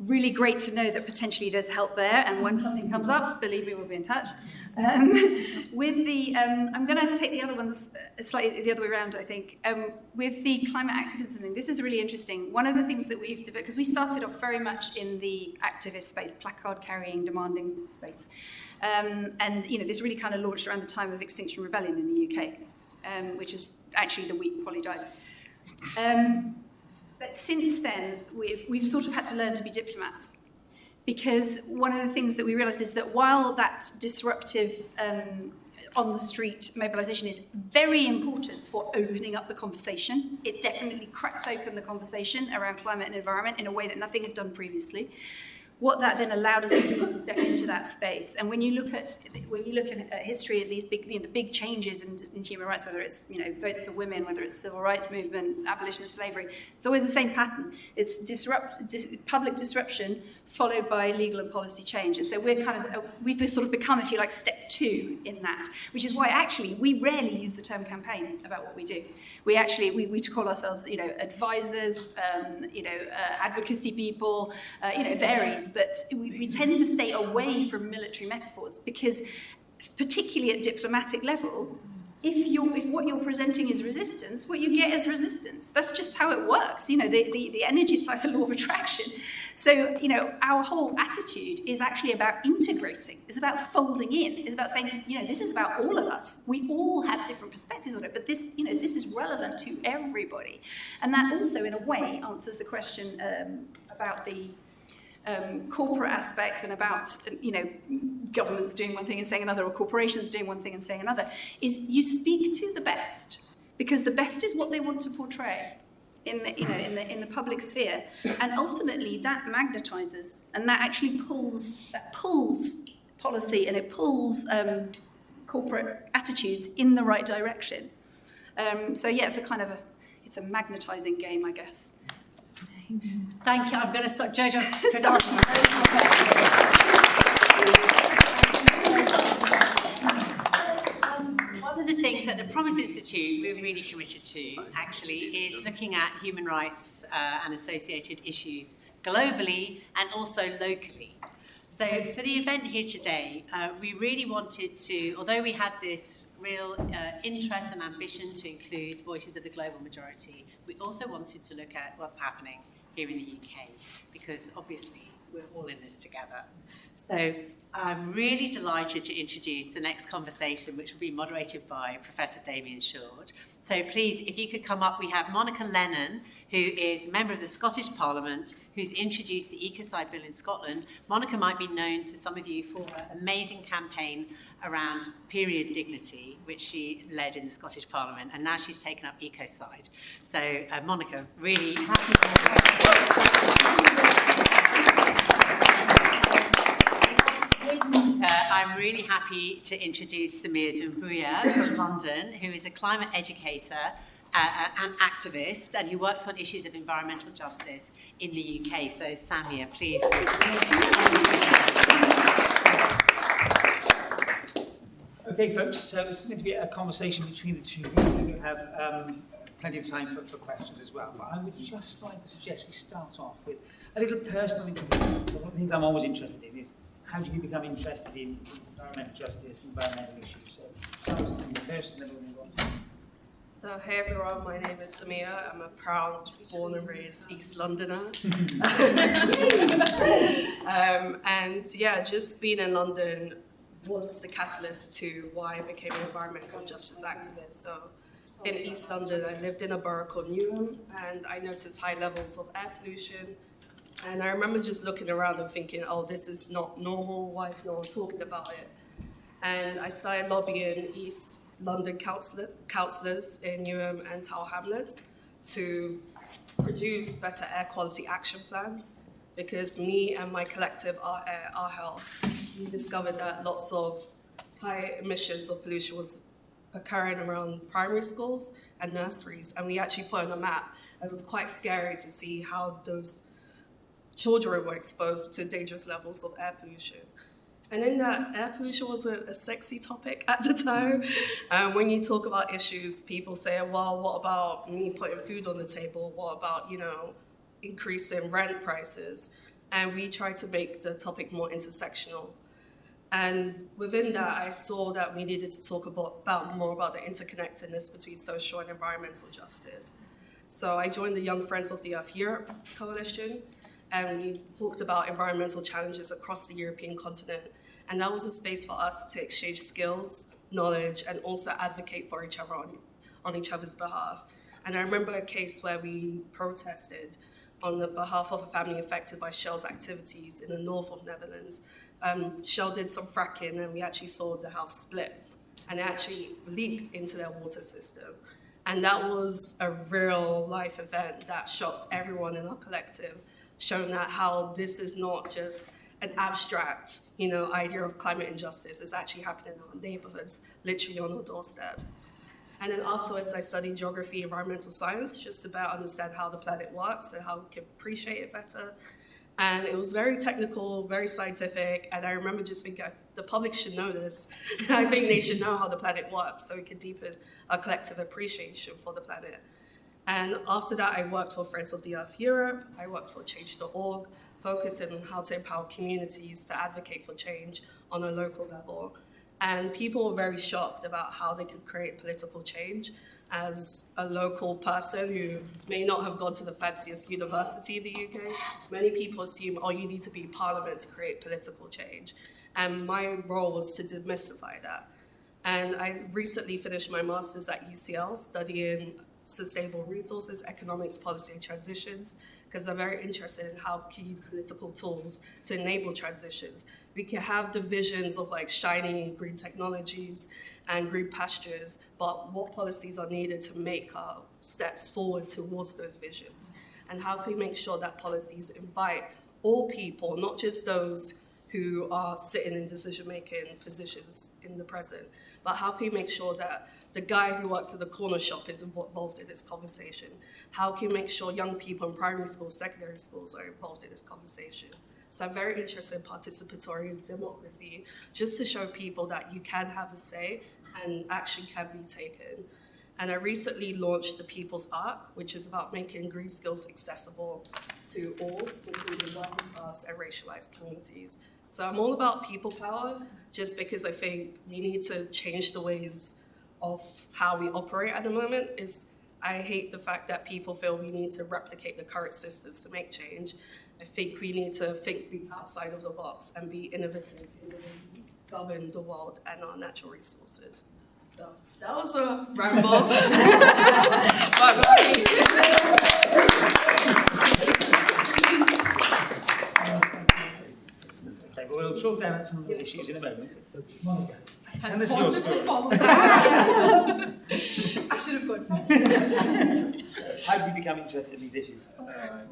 Really great to know that potentially there's help there, and when something comes up, believe me, we'll be in touch. With the, I'm going to take the other ones slightly the other way around, I think. With the climate activism thing, this is really interesting. One of the things that we've developed, because we started off very much in the activist space, placard carrying, demanding space. And, this really kind of launched around the time of Extinction Rebellion in the UK, which is actually the week Polly died. But since then, we've sort of had to learn to be diplomats. Because one of the things that we realised is that while that disruptive on-the-street mobilisation is very important for opening up the conversation, it definitely cracked open the conversation around climate and environment in a way that nothing had done previously. What that then allowed us to do was step into that space. And when you look at history and these the big changes in human rights, whether it's votes for women, whether it's civil rights movement, abolition of slavery, it's always the same pattern. It's public disruption followed by legal and policy change. And so we've sort of become, if you like, step 2 in that, which is why actually we rarely use the term campaign about what we do. We actually we call ourselves advisors, advocacy people, it varies. But we tend to stay away from military metaphors because, particularly at diplomatic level, if what you're presenting is resistance, what you get is resistance. That's just how it works. The energy is like the law of attraction. So, our whole attitude is actually about integrating. It's about folding in. It's about saying, this is about all of us. We all have different perspectives on it, but this is relevant to everybody. And that also, in a way, answers the question about the corporate aspect and about governments doing one thing and saying another, or corporations doing one thing and saying another, is you speak to the best, because the best is what they want to portray in the public sphere, and ultimately that magnetizes, and that actually pulls policy, and it pulls corporate attitudes in the right direction. It's it's a magnetizing game, I guess. Thank you. I'm going to stop. Jojo. One of the things that the Promise Institute we're really committed to, actually, is looking at human rights and associated issues globally and also locally. So for the event here today, we really wanted to, although we had this real interest and ambition to include voices of the global majority, we also wanted to look at what's happening here in the UK, because obviously we're all in this together. So I'm really delighted to introduce the next conversation, which will be moderated by Professor Damien. So please, if you could come up, we have Monica Lennon, who is a member of the Scottish Parliament, who's introduced the Ecocide Bill in Scotland. Monica might be known to some of you for an amazing campaign around period dignity, which she led in the Scottish Parliament, and now she's taken up Ecocide. So, Monica, really happy to I'm really happy to introduce Samia Dumbuya from London, who is a climate educator and activist, and who works on issues of environmental justice in the UK. So, Samia, please. Okay, folks, so it's going to be a conversation between the two. We're going to have plenty of time for questions as well. But I would just like to suggest we start off with a little personal introduction. So one of the things I'm always interested in is how do you become interested in environmental justice and environmental issues? So start with the first and then we'll move on to So, hey everyone, my name is Samia. I'm a proud born and raised East Londoner. And yeah, just being in London was the catalyst to why I became an environmental justice activist. So in East London, I lived in a borough called Newham, and I noticed high levels of air pollution. And I remember just looking around and thinking, oh, this is not normal, why is no one talking about it? And I started lobbying East London councillors in Newham and Tower Hamlets to produce better air quality action plans, because me and my collective, Our Air, Our Health, we discovered that lots of high emissions of pollution was occurring around primary schools and nurseries, and we actually put on a map, and it was quite scary to see how those children were exposed to dangerous levels of air pollution. And in that, air pollution was a sexy topic at the time. When you talk about issues, people say, well, what about me putting food on the table? What about, increasing rent prices? And we tried to make the topic more intersectional. And within that, I saw that we needed to talk more about the interconnectedness between social and environmental justice. So I joined the Young Friends of the Earth Europe coalition, and we talked about environmental challenges across the European continent. And that was a space for us to exchange skills, knowledge, and also advocate for each other on each other's behalf. And I remember a case where we protested on the behalf of a family affected by Shell's activities in the north of Netherlands. Shell did some fracking, and we actually saw the house split, and it actually leaked into their water system. And that was a real life event that shocked everyone in our collective, showing that how this is not just an abstract, idea of climate injustice. It's actually happening in our neighborhoods, literally on our doorsteps. And then afterwards, I studied geography, environmental science, just to better understand how the planet works and how we can appreciate it better. And it was very technical, very scientific, and I remember just thinking, the public should know this. I think they should know how the planet works so we can deepen our collective appreciation for the planet. And after that, I worked for Friends of the Earth Europe, I worked for Change.org, focusing on how to empower communities to advocate for change on a local level. And people were very shocked about how they could create political change. As a local person who may not have gone to the fanciest university in the UK, many people assume, you need to be in Parliament to create political change. And my role was to demystify that. And I recently finished my master's at UCL studying sustainable resources, economics, policy, and transitions, because I'm very interested in how we can use political tools to enable transitions. We can have the visions of shiny green technologies and green pastures, but what policies are needed to make our steps forward towards those visions? And how can we make sure that policies invite all people, not just those who are sitting in decision-making positions in the present, but how can we make sure that the guy who works at the corner shop is involved in this conversation? How can we make sure young people in primary schools, secondary schools are involved in this conversation? So I'm very interested in participatory democracy, just to show people that you can have a say and action can be taken. And I recently launched the People's Arc, which is about making green skills accessible to all, including working class and racialized communities. So I'm all about people power, just because I think we need to change the ways of how we operate at the moment. I hate the fact that people feel we need to replicate the current systems to make change. I think we need to think outside of the box and be innovative in the way we govern the world and our natural resources. So that was a ramble. Okay, well, we'll talk down at some of those issues in a moment. Monica, and this is your story. I should have gone first. How did you become interested in these issues?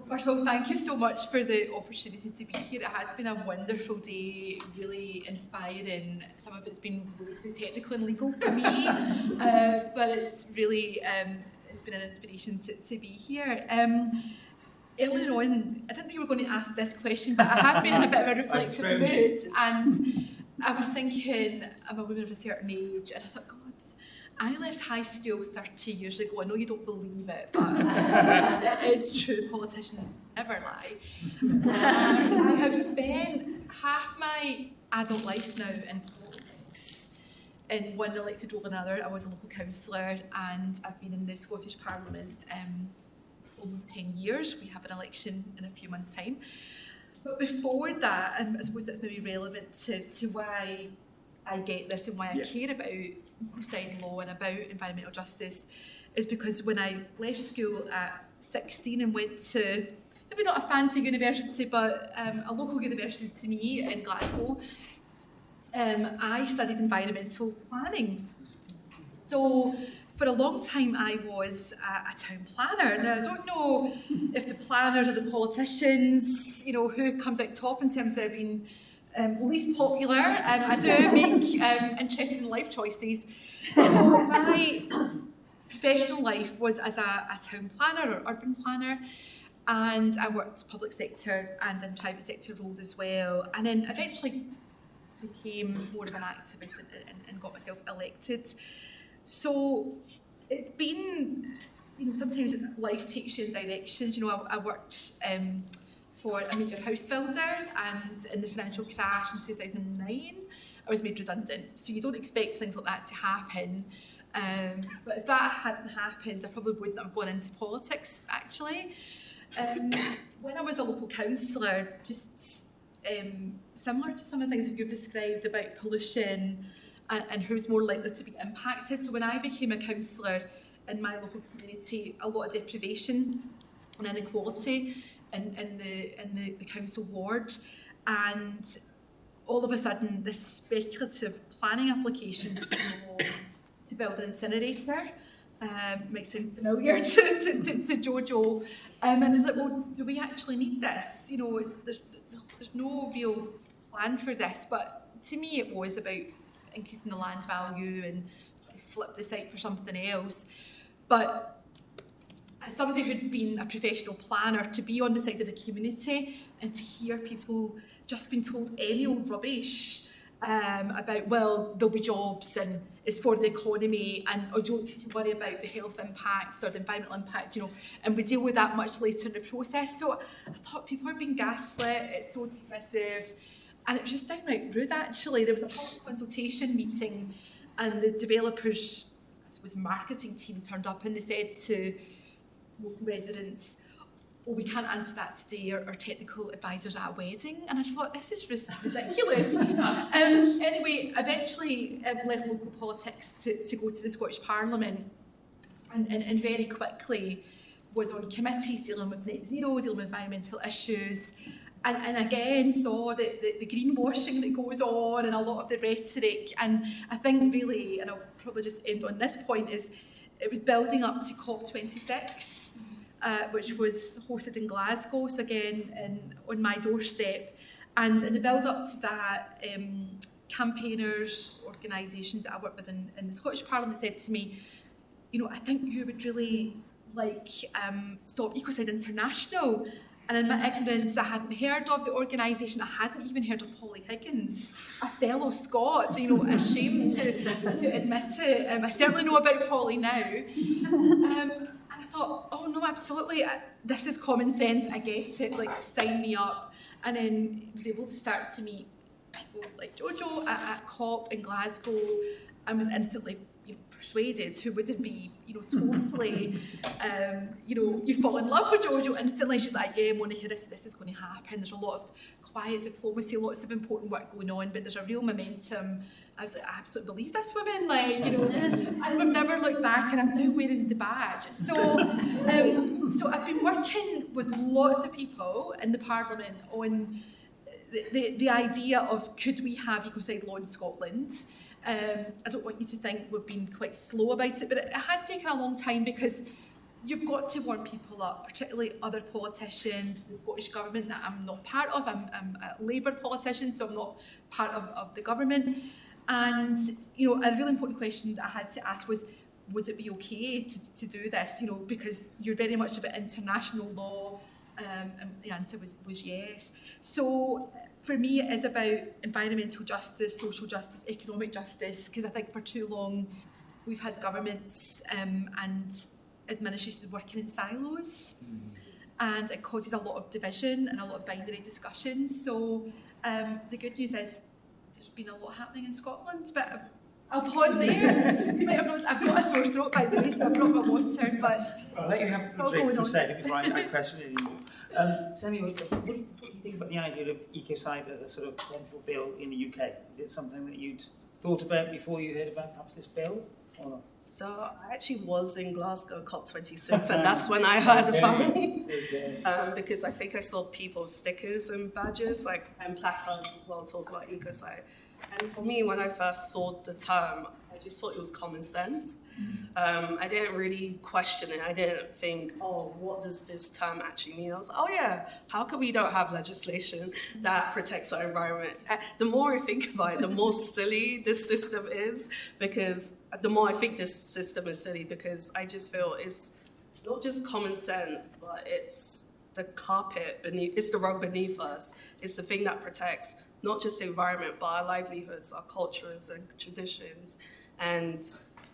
First of all, thank you so much for the opportunity to be here. It has been a wonderful day, really inspiring. Some of it's been really too technical and legal for me, but it's really it's been an inspiration to be here. Earlier on, I didn't know you were going to ask this question, but I have been in a bit of a reflective mood, and I was thinking, I'm a woman of a certain age, and I thought, God, I left high school 30 years ago. I know you don't believe it, but it is true. Politicians never lie. I have spent half my adult life now in politics. In one elected role or another, I was a local councillor, and I've been in the Scottish Parliament almost 10 years. We have an election in a few months' time. But before that, and I suppose that's maybe relevant to why I get this and why I care about ecocide law and about environmental justice, is because when I left school at 16 and went to, maybe not a fancy university, but a local university to me in Glasgow, I studied environmental planning. So for a long time, I was a town planner. Now, I don't know if the planners or the politicians, who comes out top in terms of being least popular. I do make interesting life choices. So my professional life was as a town planner or urban planner, and I worked public sector and in private sector roles as well. And then eventually became more of an activist and got myself elected. So it's been, sometimes life takes you in directions. I worked for a major house builder, and in the financial crash in 2009, I was made redundant. So you don't expect things like that to happen. But if that hadn't happened, I probably wouldn't have gone into politics, actually. When I was a local councillor, just similar to some of the things that you've described about pollution and who's more likely to be impacted. So when I became a councillor in my local community, a lot of deprivation and inequality in the council ward, and all of a sudden this speculative planning application came along to build an incinerator. Might sound familiar to Jojo, and it's like, well, do we actually need this? There's no real plan for this, but to me it was about increasing the land value and flip the site for something else. But as somebody who'd been a professional planner, to be on the side of the community and to hear people just being told any old rubbish about, well, there'll be jobs and it's for the economy, and you don't need to worry about the health impacts or the environmental impact, and we deal with that much later in the process. So I thought people are being gaslit, it's so dismissive, and it was just downright rude, actually. There was a public consultation meeting, and the developers, it was marketing team, turned up and they said to local residents, well, we can't answer that today, our technical advisors at a wedding. And I thought, this is just ridiculous. Anyway, eventually left local politics to go to the Scottish Parliament, and very quickly was on committees dealing with net zero, dealing with environmental issues, and again saw the greenwashing that goes on and a lot of the rhetoric. And I think really, and I'll probably just end on this point, is it was building up to COP26, which was hosted in Glasgow, so again on my doorstep. And in the build up to that, campaigners, organisations that I work with in the Scottish Parliament said to me, I think you would really like Stop Ecocide International. And in my ignorance, I hadn't heard of the organisation. I hadn't even heard of Polly Higgins, a fellow Scot. So, ashamed to admit it. I certainly know about Polly now. And I thought, oh no, absolutely, this is common sense. I get it. Like, sign me up. And then was able to start to meet people like Jojo at COP in Glasgow, and was instantly persuaded, who wouldn't be, totally, you fall in love with Jojo instantly. She's like, yeah, Monica, this is going to happen. There's a lot of quiet diplomacy, lots of important work going on, but there's a real momentum. I was like, I absolutely believe this woman, and we've never looked back, and I'm now wearing the badge. So, so I've been working with lots of people in the Parliament on the idea of, could we have ecocide law in Scotland? I don't want you to think we've been quite slow about it, but it has taken a long time, because you've got to warm people up, particularly other politicians, the Scottish Government that I'm not part of. I'm a Labour politician, so I'm not part of the government. And, a really important question that I had to ask was, would it be okay to do this? Because you're very much about international law, and the answer was yes. So for me, it is about environmental justice, social justice, economic justice, because I think for too long we've had governments and administrations working in silos, and it causes a lot of division and a lot of binary discussions. So the good news is there's been a lot happening in Scotland, but I'll pause there. You might have noticed I've got a sore throat, by the way, so I brought my water, but I'll let you have a drink for a second before I question it anymore. Samia, what do you think about the idea of ecocide as a sort of potential bill in the UK? Is it something that you'd thought about before you heard about perhaps this bill, or not? So I actually was in Glasgow COP26, and that's when I heard about it. Because I think I saw people's stickers and badges, and placards as well, talk about ecocide. And for me, when I first saw the term, I just thought it was common sense. I didn't really question it. I didn't think, oh, what does this term actually mean? I was like, oh yeah, how come we don't have legislation that protects our environment? The more I think about it, the more silly this system is, because the more I think this system is silly, because I just feel it's not just common sense, but it's the carpet beneath, it's the rug beneath us. It's the thing that protects not just the environment, but our livelihoods, our cultures and traditions. And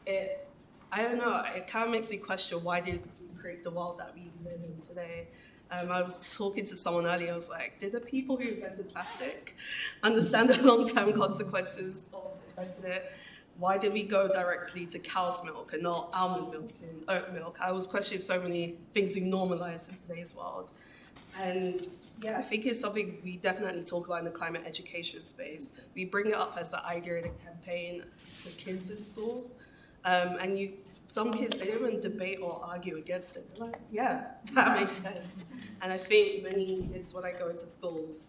I don't know, it kind of makes me question, why did we create the world that we live in today? I was talking to someone earlier, I was like, did the people who invented plastic understand the long-term consequences of inventing it? Why did we go directly to cow's milk and not almond milk and oat milk? I was questioning so many things we normalize in today's world. And yeah, I think it's something we definitely talk about in the climate education space. We bring it up as an idea in a campaign to kids in schools. And some kids, they don't even debate or argue against it. They're like, yeah, that makes sense. And I think many kids, when I go into schools,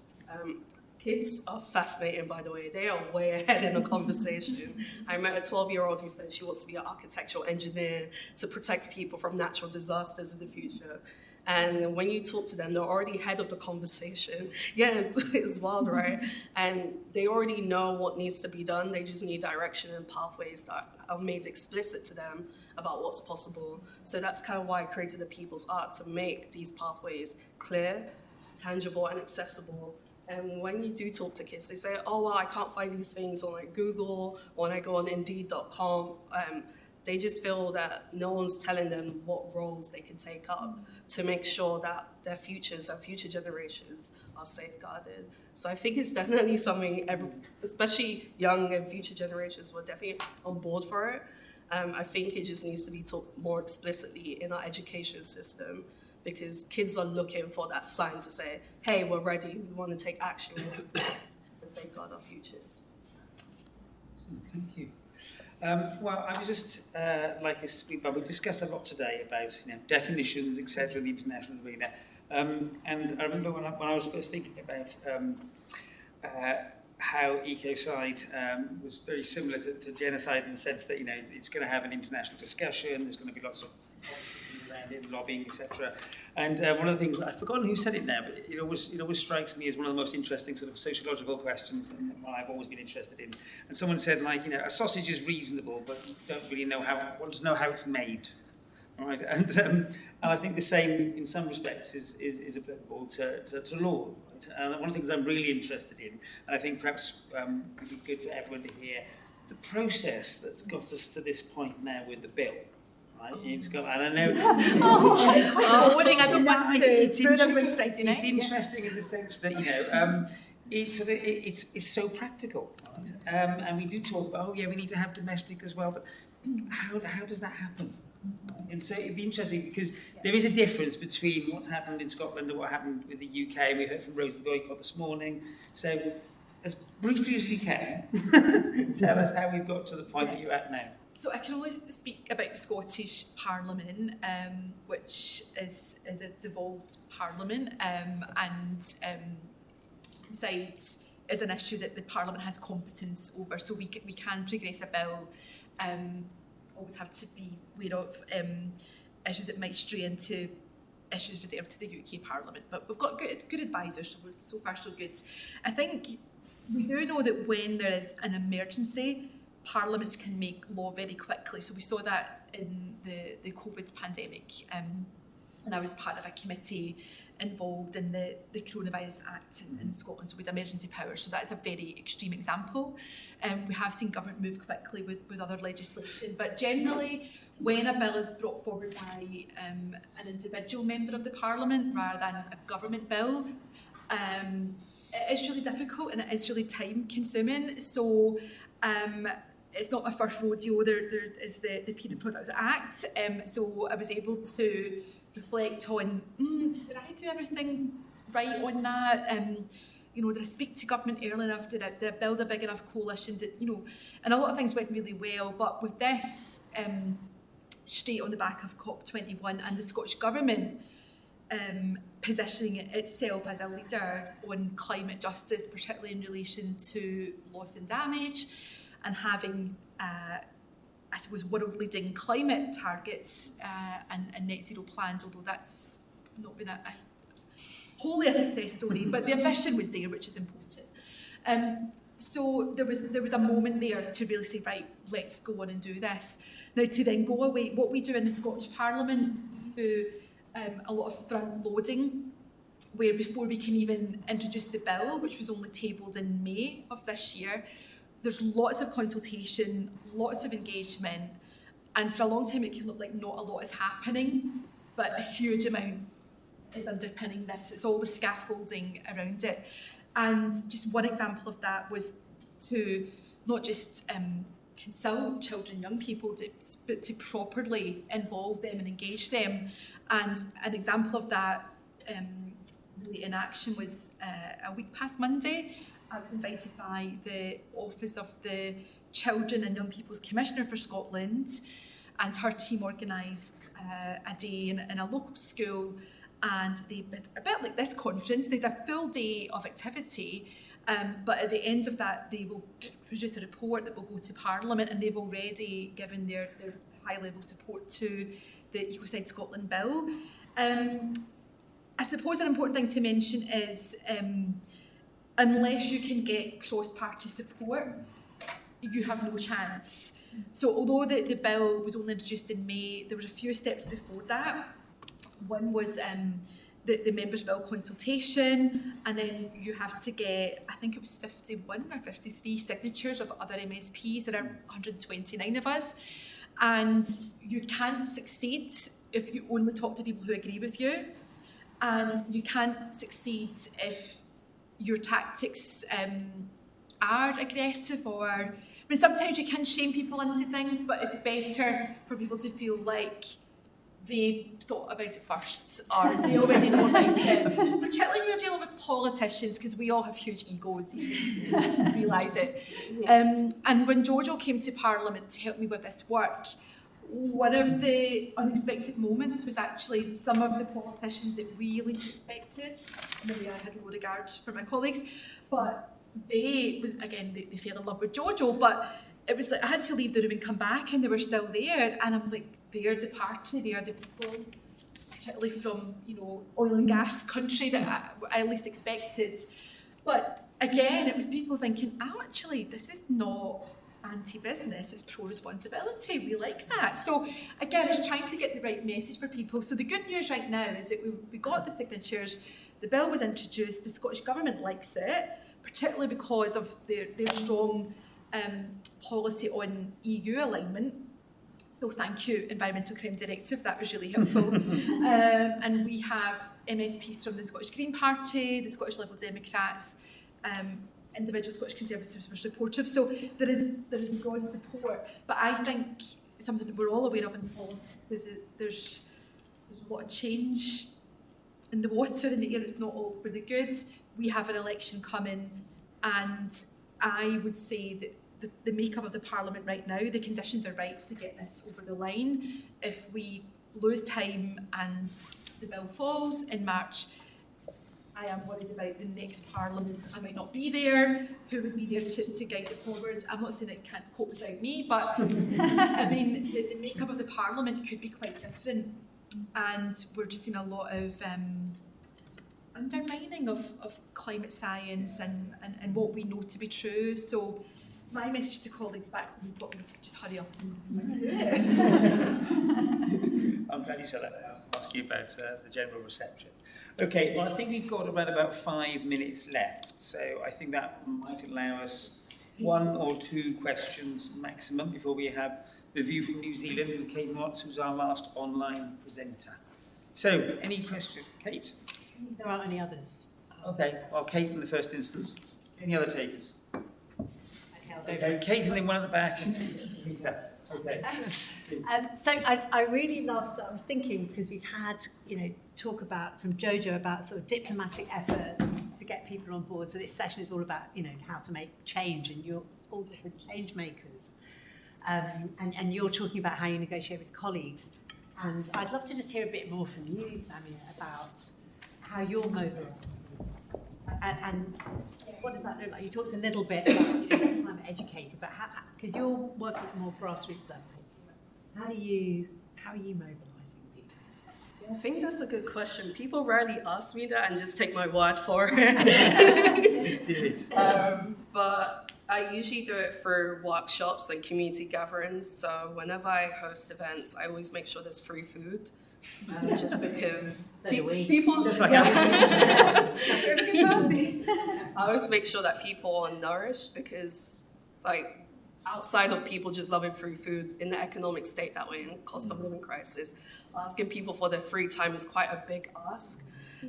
kids are fascinating, by the way. They are way ahead in the conversation. I met a 12-year-old who said she wants to be an architectural engineer to protect people from natural disasters in the future. And when you talk to them, they're already ahead of the conversation. Yeah, it's wild, right? And they already know what needs to be done. They just need direction and pathways that are made explicit to them about what's possible. So that's kind of why I created the People's Arc, to make these pathways clear, tangible, and accessible. And when you do talk to kids, they say, oh, well, I can't find these things on like Google, or when I go on Indeed.com. They just feel that no one's telling them what roles they can take up to make sure that their futures and future generations are safeguarded. So I think it's definitely something, especially young and future generations, were definitely on board for it. I think it just needs to be taught more explicitly in our education system, because kids are looking for that sign to say, hey, we're ready, we want to take action, we want to protect and safeguard our futures. Thank you. Well, I was just like to speak about, we discussed a lot today about definitions, etc., in the international arena. And I remember when I was first thinking about how Ecocide was very similar to genocide in the sense that it's going to have an international discussion. There's going to be lots of policy around it, lobbying, etc. And one of the things, I've forgotten who said it now, but it always strikes me as one of the most interesting sort of sociological questions, and one I've always been interested in. And someone said, like, a sausage is reasonable, but you don't really want to know how it's made. Right? And I think the same, in some respects, is applicable to law. Right? And one of the things I'm really interested in, and I think perhaps would be good for everyone to hear, the process that's got us to this point now with the bill. Right? And I know. Warning, I don't want to burn everyone's Friday night. It's interesting in the sense that it's so practical, right? And we do talk about we need to have domestic as well, but how does that happen? And so it'd be interesting because there is a difference between what's happened in Scotland and what happened with the UK. We heard from Rosie Boycott this morning. So, as briefly as we can, tell us how we've got to the point that you're at now. So I can only speak about the Scottish Parliament, which is a devolved Parliament, and Ecocide is an issue that the Parliament has competence over. So we can progress a bill. Always have to be aware of issues that might stray into issues reserved to the UK Parliament. But we've got good advisors, so far so good. I think we do know that when there is an emergency, Parliaments can make law very quickly. So we saw that in the COVID pandemic. And I was part of a committee involved in the Coronavirus Act in Scotland, so with emergency powers. So that is a very extreme example. We have seen government move quickly with other legislation, but generally when a bill is brought forward by an individual member of the Parliament rather than a government bill, it is really difficult and it is really time consuming. So it's not my first rodeo. There is the Period Products Act. So I was able to reflect on, did I do everything right on that? Did I speak to government early enough? Did I build a big enough coalition? And a lot of things went really well. But with this, straight on the back of COP21 and the Scottish Government positioning itself as a leader on climate justice, particularly in relation to loss and damage, and having I suppose, world-leading climate targets and net zero plans, although that's not been wholly a success story, but the ambition was there, which is important. So there was a moment there to really say, right, let's go on and do this. Now, to then go away, what we do in the Scottish Parliament, we do a lot of front-loading where before we can even introduce the bill, which was only tabled in May of this year, there's lots of consultation, lots of engagement, and for a long time it can look like not a lot is happening, but a huge amount is underpinning this. It's all the scaffolding around it. And just one example of that was to not just consult children, young people, but to properly involve them and engage them. And an example of that really in action was a week past Monday. I was invited by the Office of the Children and Young People's Commissioner for Scotland, and her team organised a day in a local school, and they did a bit like this conference. They did a full day of activity, but at the end of that they will produce a report that will go to Parliament, and they've already given their high-level support to the Ecocide Scotland bill. I suppose an important thing to mention is unless you can get cross-party support, you have no chance. So although the bill was only introduced in May, there were a few steps before that. One was the Members' Bill consultation, and then you have to get, I think it was 51 or 53 signatures of other MSPs. There are 129 of us, and you can't succeed if you only talk to people who agree with you, and you can't succeed if your tactics are aggressive, or, I mean, sometimes you can shame people into things, but it's better for people to feel like they thought about it first, or they already know about it. Particularly when you're dealing with politicians, because we all have huge egos, you realise it. And when Jojo came to Parliament to help me with this work, one of the unexpected moments was actually some of the politicians that we least expected. Maybe I had low regard for my colleagues, but they fell in love with Jojo, but it was like I had to leave the room and come back, and they were still there, and I'm like, they're the party, they are the people, particularly from, you know, oil and gas country that I least expected. But again, it was people thinking, oh, actually, this is not anti-business, it's pro-responsibility, we like that. So again, it's trying to get the right message for people. So the good news right now is that we got the signatures, the bill was introduced, the Scottish Government likes it, particularly because of their strong policy on EU alignment. So thank you, Environmental Crime Directive, that was really helpful. And we have MSPs from the Scottish Green Party, the Scottish Liberal Democrats, individual Scottish Conservatives were supportive. So there is broad support. But I think something that we're all aware of in politics is that there's a lot of change in the water, in the air. It's not all for the good. We have an election coming, and I would say that the makeup of the Parliament right now, the conditions are right to get this over the line. If we lose time and the bill falls in March, I am worried about the next Parliament. I might not be there. Who would be there to guide it forward? I'm not saying it can't cope without me, but I mean, the makeup of the Parliament could be quite different, and we're just seeing a lot of undermining of climate science and what we know to be true. So my message to colleagues back home in Scotland is just hurry up and let's do it. I'm glad you said that. I'll ask you about the general reception. Okay, well, I think we've got around about 5 minutes left, so I think that might allow us 1 or 2 questions maximum before we have the view from New Zealand with Kate Watts, who's our last online presenter. So, any questions? Kate? If there aren't any others. Okay, well, Kate in the first instance. Any other takers? Okay, Kate, and then one at the back. Lisa. Okay. So I really loved that. I was thinking, because we've had, talk about from Jojo about sort of diplomatic efforts to get people on board. So this session is all about, how to make change, and you're all different change makers. And you're talking about how you negotiate with colleagues. And I'd love to just hear a bit more from you, Samia, about how you're mobilising. And what does that look like? You talked a little bit about climate educator, but because you're working at more grassroots level, how are you mobilising people? I think that's a good question. People rarely ask me that and just take my word for it. But I usually do it for workshops and community gatherings. So whenever I host events, I always make sure there's free food. Just because So do we. people. Just like I always make sure that people are nourished because, like, outside of people just loving free food in the economic state that we're in, cost of living crisis, asking people for their free time is quite a big ask.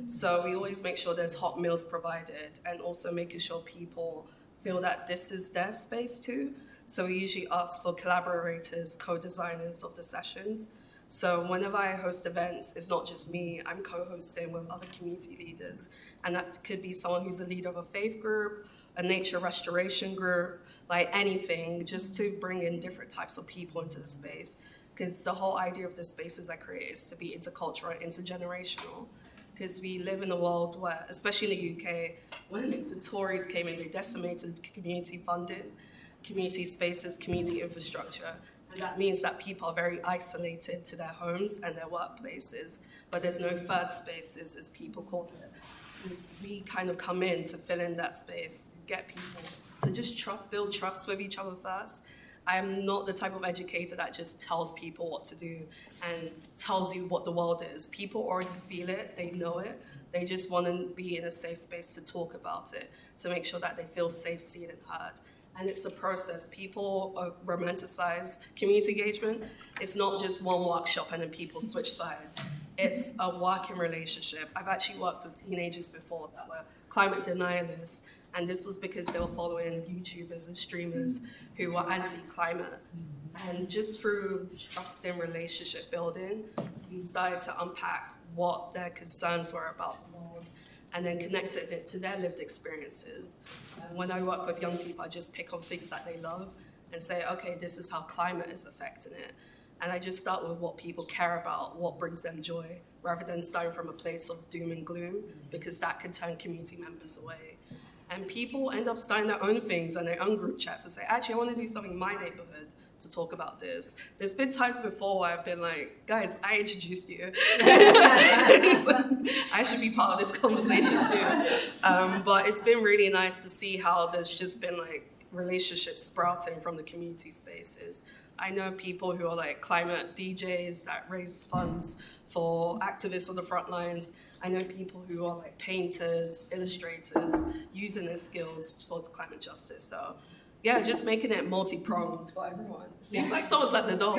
So we always make sure there's hot meals provided and also making sure people feel that this is their space too. So we usually ask for collaborators, co-designers of the sessions. So whenever I host events, it's not just me, I'm co-hosting with other community leaders. And that could be someone who's a leader of a faith group, a nature restoration group, like anything, just to bring in different types of people into the space. Because the whole idea of the spaces I create is to be intercultural and intergenerational. Because we live in a world where, especially in the UK, when the Tories came in, they decimated community funding, community spaces, community infrastructure. And that means that people are very isolated to their homes and their workplaces, but there's no third spaces, as people call it. So we kind of come in to fill in that space, to get people to just build trust with each other first. I am not the type of educator that just tells people what to do and tells you what the world is. People already feel it, they know it. They just want to be in a safe space to talk about it, to make sure that they feel safe, seen, and heard. And it's a process. People romanticize community engagement. It's not just one workshop and then people switch sides. It's a working relationship. I've actually worked with teenagers before that were climate denialists, and this was because they were following YouTubers and streamers who were anti-climate. And just through trust and relationship building, we started to unpack what their concerns were about the world and then connected it to their lived experiences. And when I work with young people, I just pick on things that they love and say, okay, this is how climate is affecting it. And I just start with what people care about, what brings them joy, rather than starting from a place of doom and gloom, because that can turn community members away. And people end up starting their own things and their own group chats and say, actually, I want to do something in my neighborhood to talk about this. There's been times before where I've been like, guys, I introduced you. So I should be part of this conversation too. But it's been really nice to see how there's just been like relationships sprouting from the community spaces. I know people who are like climate DJs that raise funds for activists on the front lines. I know people who are like painters, illustrators, using their skills for climate justice. So yeah, just making it multi-pronged for everyone. Seems like someone's at the door.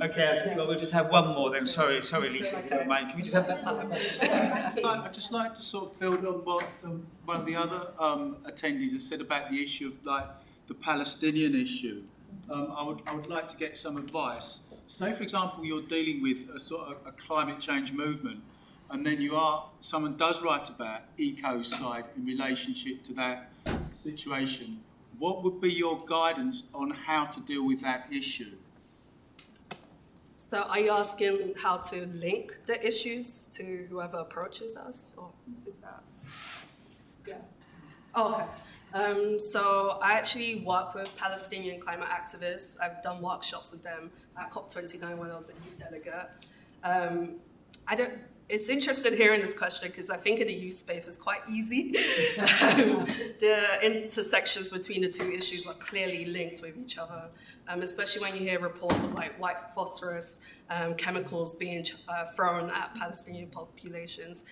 Okay, I think we'll just have one more then. Sorry, Lisa, if you don't mind. Can we just have that time? I'd just like to sort of build on what one of the other attendees has said about the issue of like the Palestinian issue. I would like to get some advice. Say, for example, you're dealing with a sort of a climate change movement, and then someone does write about Ecocide in relationship to that situation. What would be your guidance on how to deal with that issue? So are you asking how to link the issues to whoever approaches us, or is that? Yeah. Oh, okay. So I actually work with Palestinian climate activists. I've done workshops with them at COP29 when I was a youth delegate. It's interesting hearing this question because I think in the youth space it's quite easy. The intersections between the two issues are clearly linked with each other, especially when you hear reports of like white phosphorus chemicals being thrown at Palestinian populations.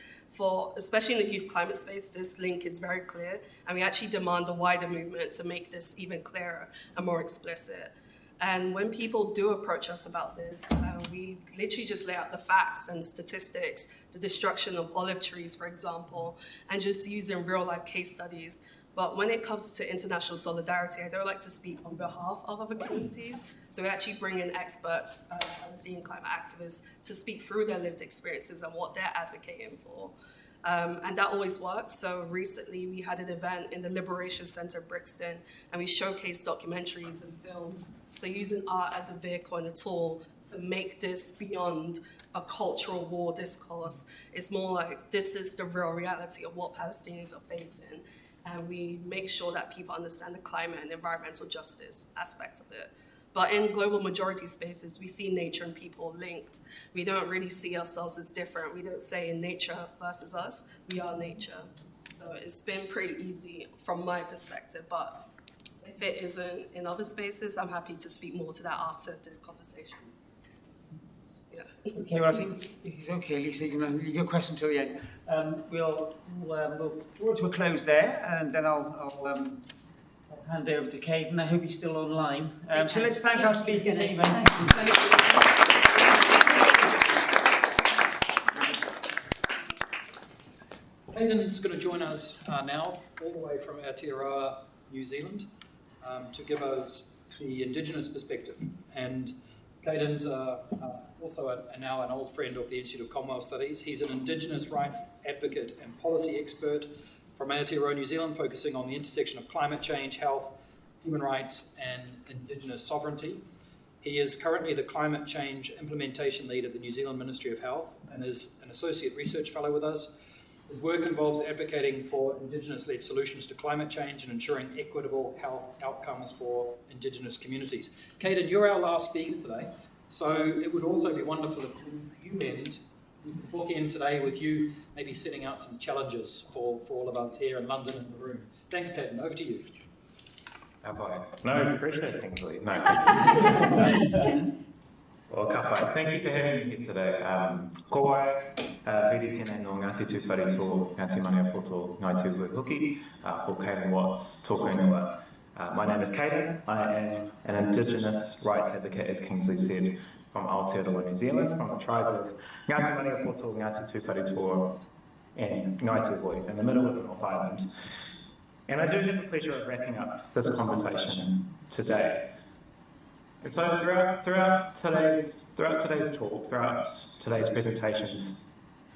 Especially in the youth climate space, this link is very clear, and we actually demand a wider movement to make this even clearer and more explicit. And when people do approach us about this, we literally just lay out the facts and statistics, the destruction of olive trees, for example, and just using real-life case studies. But when it comes to international solidarity, I don't like to speak on behalf of other communities. So we actually bring in experts, Palestinian climate activists, to speak through their lived experiences and what they're advocating for. And that always works. So recently we had an event in the Liberation Center, Brixton, and we showcased documentaries and films. So using art as a vehicle and a tool to make this beyond a cultural war discourse. It's more like this is the real reality of what Palestinians are facing. And we make sure that people understand the climate and environmental justice aspect of it. But in global majority spaces, we see nature and people linked. We don't really see ourselves as different. We don't say in nature versus us, we are nature. So it's been pretty easy from my perspective, but if it isn't in other spaces, I'm happy to speak more to that after this conversation. Okay, well, I think if it's okay, Lisa, you can leave your question till the end. We'll draw it to a close there, and then I'll hand over to Kate, and I hope he's still online. So let's thank our speakers, even. Caden's going to join us now, all the way from Aotearoa, New Zealand, to give us the Indigenous perspective. And Caden's also now an old friend of the Institute of Commonwealth Studies. He's an Indigenous rights advocate and policy expert from Aotearoa, New Zealand, focusing on the intersection of climate change, health, human rights, and Indigenous sovereignty. He is currently the Climate Change Implementation Lead at the New Zealand Ministry of Health and is an Associate Research Fellow with us. His work involves advocating for Indigenous-led solutions to climate change and ensuring equitable health outcomes for Indigenous communities. Caden, you're our last speaker today, so it would also be wonderful if you could book in today with you maybe setting out some challenges for all of us here in London in the room. Thanks, Caden. Over to you. No, appreciate it, Kingsley. No. Well, kapai. Thank you for having me here today. Ko ai, piri tēnei no Ngāti Tūwhare tō Ngāti Maniapoto Ngai Tūhui Huki, ko Caden Watts, tōku ingoa. My name is Caden. I am an Indigenous rights advocate, as Kingsley said, from Aotearoa, New Zealand, from the tribes of Ngāti Maniapoto, Ngāti Tūwhare tō, and Ngai Tūhui, in the middle of the North Island. And I do have the pleasure of wrapping up this conversation today. And so throughout today's talk, throughout today's presentations,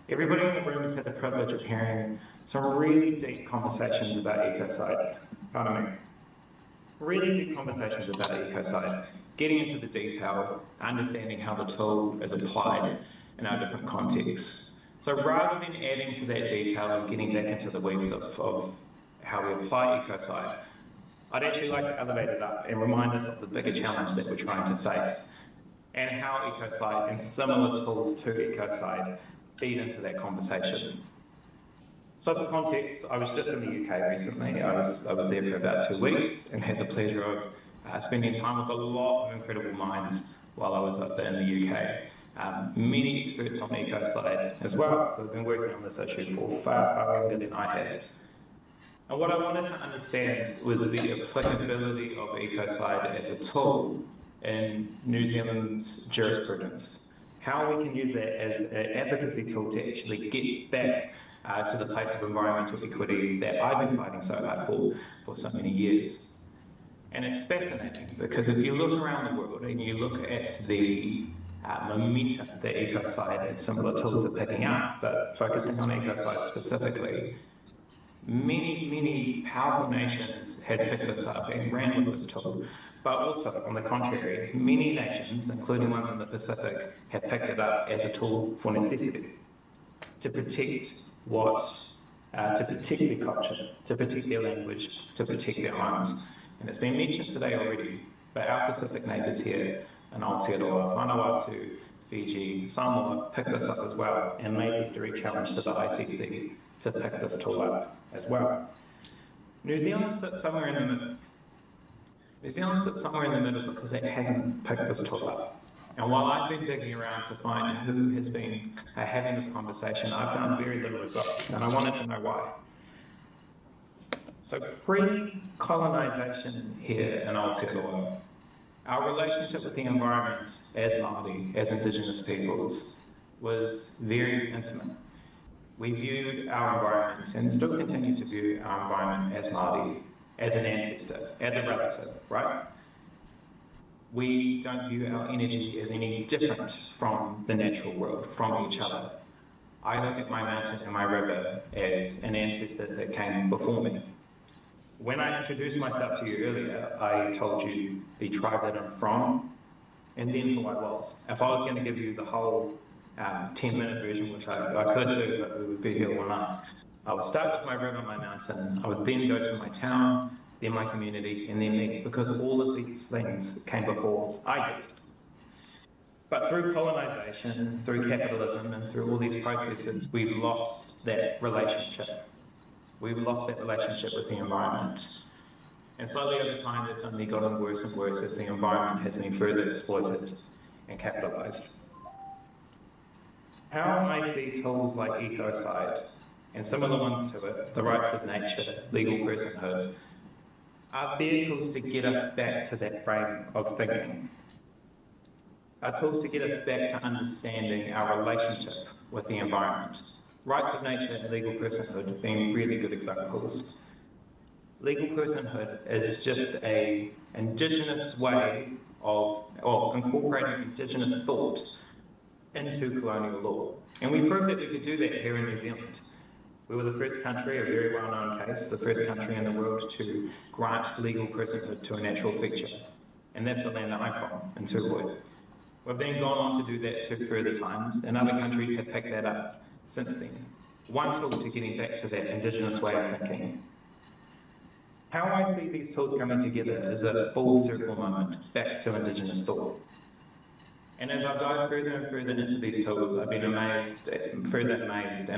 everybody in the room has had the privilege of hearing some really deep conversations about Ecocide. Pardon me. Really deep conversations about Ecocide, getting into the detail, understanding how the tool is applied in our different contexts. So rather than adding to that detail and getting back into the weeds of how we apply Ecocide, I'd actually like to elevate it up and remind us of the bigger challenge that we're trying to face and how Ecocide and similar tools to Ecocide feed into that conversation. So for context, I was just in the UK recently. I was there for about 2 weeks and had the pleasure of spending time with a lot of incredible minds while I was up there in the UK. Many experts on Ecocide as well who have been working on this issue for far longer than I have. And what I wanted to understand was the applicability of Ecocide as a tool in New Zealand's jurisprudence. How we can use that as an advocacy tool to actually get back to the place of environmental equity that I've been fighting so hard for so many years. And it's fascinating because if you look around the world and you look at the momentum that Ecocide and similar tools are picking up, but focusing on Ecocide specifically, many powerful nations had picked this up and ran with this tool, but also, on the contrary, many nations, including ones in the Pacific, have picked it up as a tool for necessity, to protect to protect their culture, to protect their language, to protect their homes. And it's been mentioned today already, but our Pacific neighbours here in Aotearoa, Vanuatu, Fiji, Samoa picked this up as well and made this direct challenge to the ICC to pick this tool up as well. New Zealand sits somewhere in the middle. New Zealand sits somewhere in the middle because it hasn't picked this tool up. And while I've been digging around to find who has been having this conversation, I've found very little results, and I wanted to know why. So pre-colonisation here in Aotearoa, our relationship with the environment as Māori, as Indigenous peoples, was very intimate. We viewed our environment, and still continue to view our environment as Māori, as an ancestor, as a relative, right? We don't view our energy as any different from the natural world, from each other. I look at my mountain and my river as an ancestor that came before me. When I introduced myself to you earlier, I told you the tribe that I'm from, and then who I was. If I was going to give you the whole 10-minute version, which I could do, but we would be here all night, I would start with my river, my mountain. I would then go to my town, then my community, and then me, because all of these things came before I did. But through colonisation, through capitalism, and through all these processes, we've lost that relationship. We've lost that relationship with the environment. And slowly over time, it's only gotten worse and worse as the environment has been further exploited and capitalised. How I see tools like Ecocide and similar ones to it, the rights of nature, legal personhood, are vehicles to get us back to that frame of thinking. Are tools to get us back to understanding our relationship with the environment. Rights of nature and legal personhood being really good examples. Legal personhood is just an indigenous way of incorporating indigenous thought into colonial law. And we proved that we could do that here in New Zealand. We were the first country, a very well-known case, the first country in the world to grant legal personhood to a natural feature. And that's the land that I'm from, in Tuhoe. We've then gone on to do that 2 further times, and other countries have picked that up since then. One tool to getting back to that indigenous way of thinking. How I see these tools coming together is a full circle moment back to indigenous thought. And as I've dived further and further into these tools, I've been further amazed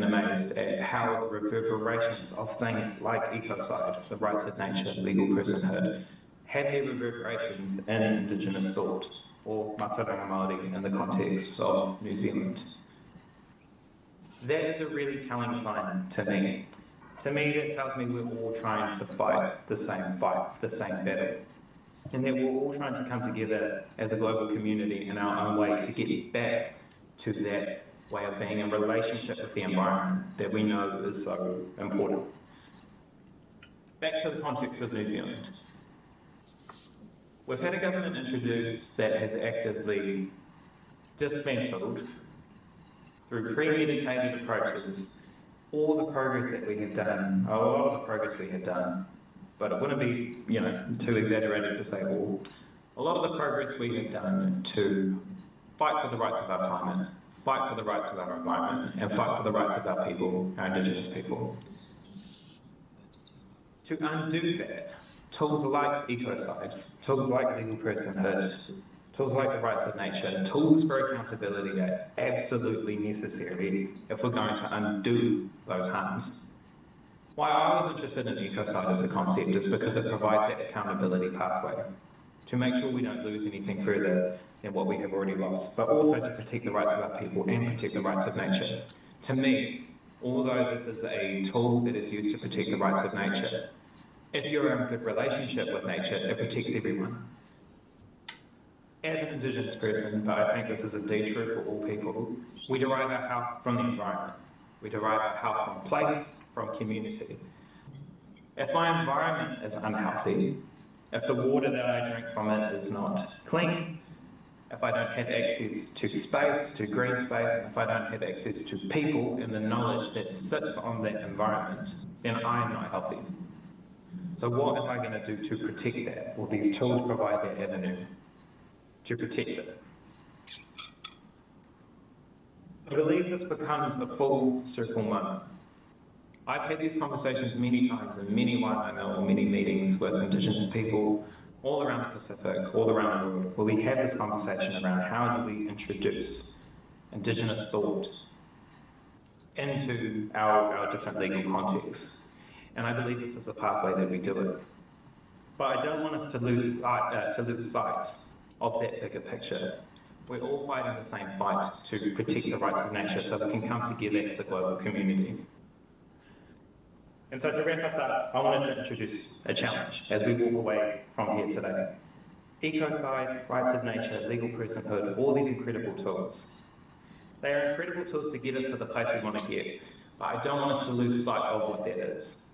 at how the reverberations of things like Ecocide, the rights of nature, legal personhood, have their reverberations in indigenous thought, or Mātauranga Māori in the context of New Zealand. That is a really telling sign to me. To me, that tells me we're all trying to fight, the same battle. And that we're all trying to come together as a global community in our own way to get back to that way of being in relationship with the environment that we know is so important. Back to the context of New Zealand. We've had a government introduced that has actively dismantled, through premeditated approaches, all the progress that we have done, a lot of the progress we have done, but it wouldn't be, too exaggerated to say all. A lot of the progress we have done to fight for the rights of our climate, fight for the rights of our environment, and fight for the rights of our people, our indigenous people. To undo that, tools like Ecocide, tools like legal personhood, tools like the rights of nature, tools for accountability are absolutely necessary if we're going to undo those harms. Why I was interested in Ecocide as a concept is because it provides that accountability pathway to make sure we don't lose anything further than what we have already lost, but also to protect the rights of our people and protect the rights of nature. To me, although this is a tool that is used to protect the rights of nature, if you're in a good relationship with nature, it protects everyone. As an Indigenous person, but I think this is indeed true for all people, we derive our health from the environment. We derive our health from place, from community. If my environment is unhealthy, if the water that I drink from it is not clean, if I don't have access to space, to green space, and if I don't have access to people and the knowledge that sits on that environment, then I am not healthy. So what am I going to do to protect that? Well, these tools provide that avenue to protect it. I believe this becomes a full circle moment. I've had these conversations many times in many waianga or many meetings with Indigenous people all around the Pacific, all around the world, where we have this conversation around how do we introduce Indigenous thought into our different legal contexts. And I believe this is the pathway that we do it. But I don't want us to lose sight of that bigger picture. We're all fighting the same fight to protect the rights of nature so we can come together as a global community. And so to wrap us up, I wanted to introduce a challenge as we walk away from here today. Ecocide, rights of nature, legal personhood, all these incredible tools. They are incredible tools to get us to the place we want to get, but I don't want us to lose sight of what that is.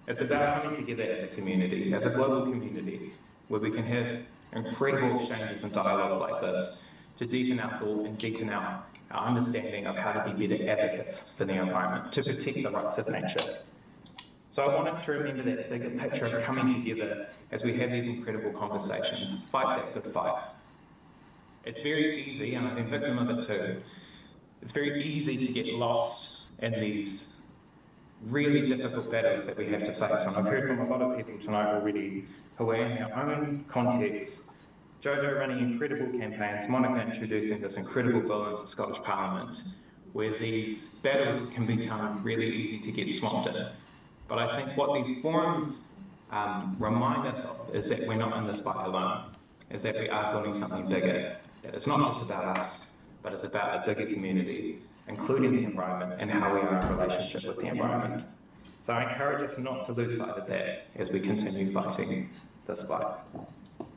It's about coming together as a community, as a global community, where we can have incredible exchanges and dialogues like this to deepen our thought and deepen our understanding of how to be better advocates for the environment, to protect the rights of nature. So I want us to remember that bigger picture of coming together as we have these incredible conversations, fight that good fight. It's very easy, and I've been victim of it too, it's very easy to get lost in these really difficult battles that we have to face. And I've heard from a lot of people tonight already who are in their own context. Jojo running incredible campaigns, Monica introducing this incredible bill into Scottish Parliament, where these battles can become really easy to get swamped in. But I think what these forums remind us of is that we're not in this fight alone, is that we are building something bigger, that it's not just about us, but it's about a bigger community, including the environment and how we are in relationship with the environment. So I encourage us not to lose sight of that as we continue fighting this fight.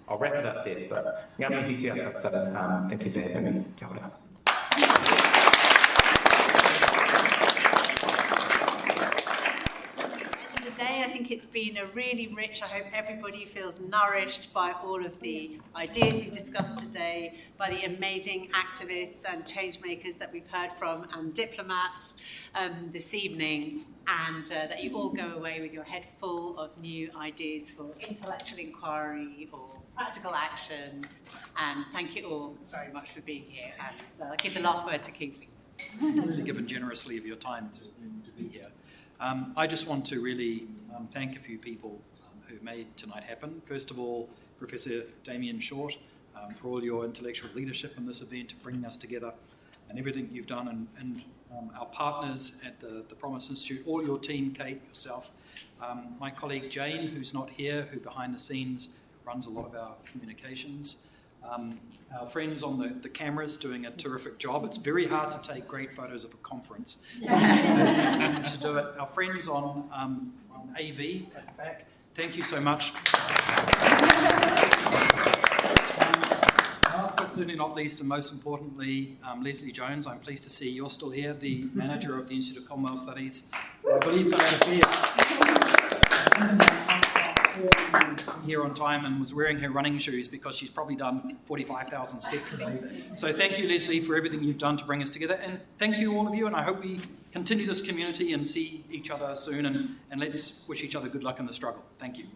I'll wrap it up there, but ngā mihi kia koutou, thank you for having me. Kia ora. Today, I think it's been a really rich, I hope everybody feels nourished by all of the ideas we've discussed today, by the amazing activists and change makers that we've heard from and diplomats this evening, and that you all go away with your head full of new ideas for intellectual inquiry or practical action. And thank you all very much for being here. And I'll give the last word to Kingsley. Really given generously of your time to be here. I just want to really thank a few people who made tonight happen. First of all, Professor Damien Short, for all your intellectual leadership in this event, bringing us together, and everything you've done, and our partners at the Promise Institute, all your team, Kate, yourself, my colleague Jane, who's not here, who behind the scenes runs a lot of our communications, our friends on the cameras doing a terrific job. It's very hard to take great photos of a conference. To do it, our friends on AV at the back, thank you so much. Last but certainly not least, and most importantly, Leslie Jones, I'm pleased to see you're still here, the manager of the Institute of Commonwealth Studies. I believe got out of here on time and was wearing her running shoes because she's probably done 45,000 steps today. So thank you, Leslie, for everything you've done to bring us together, and thank you all of you, and I hope we continue this community and see each other soon, and let's wish each other good luck in the struggle. Thank you.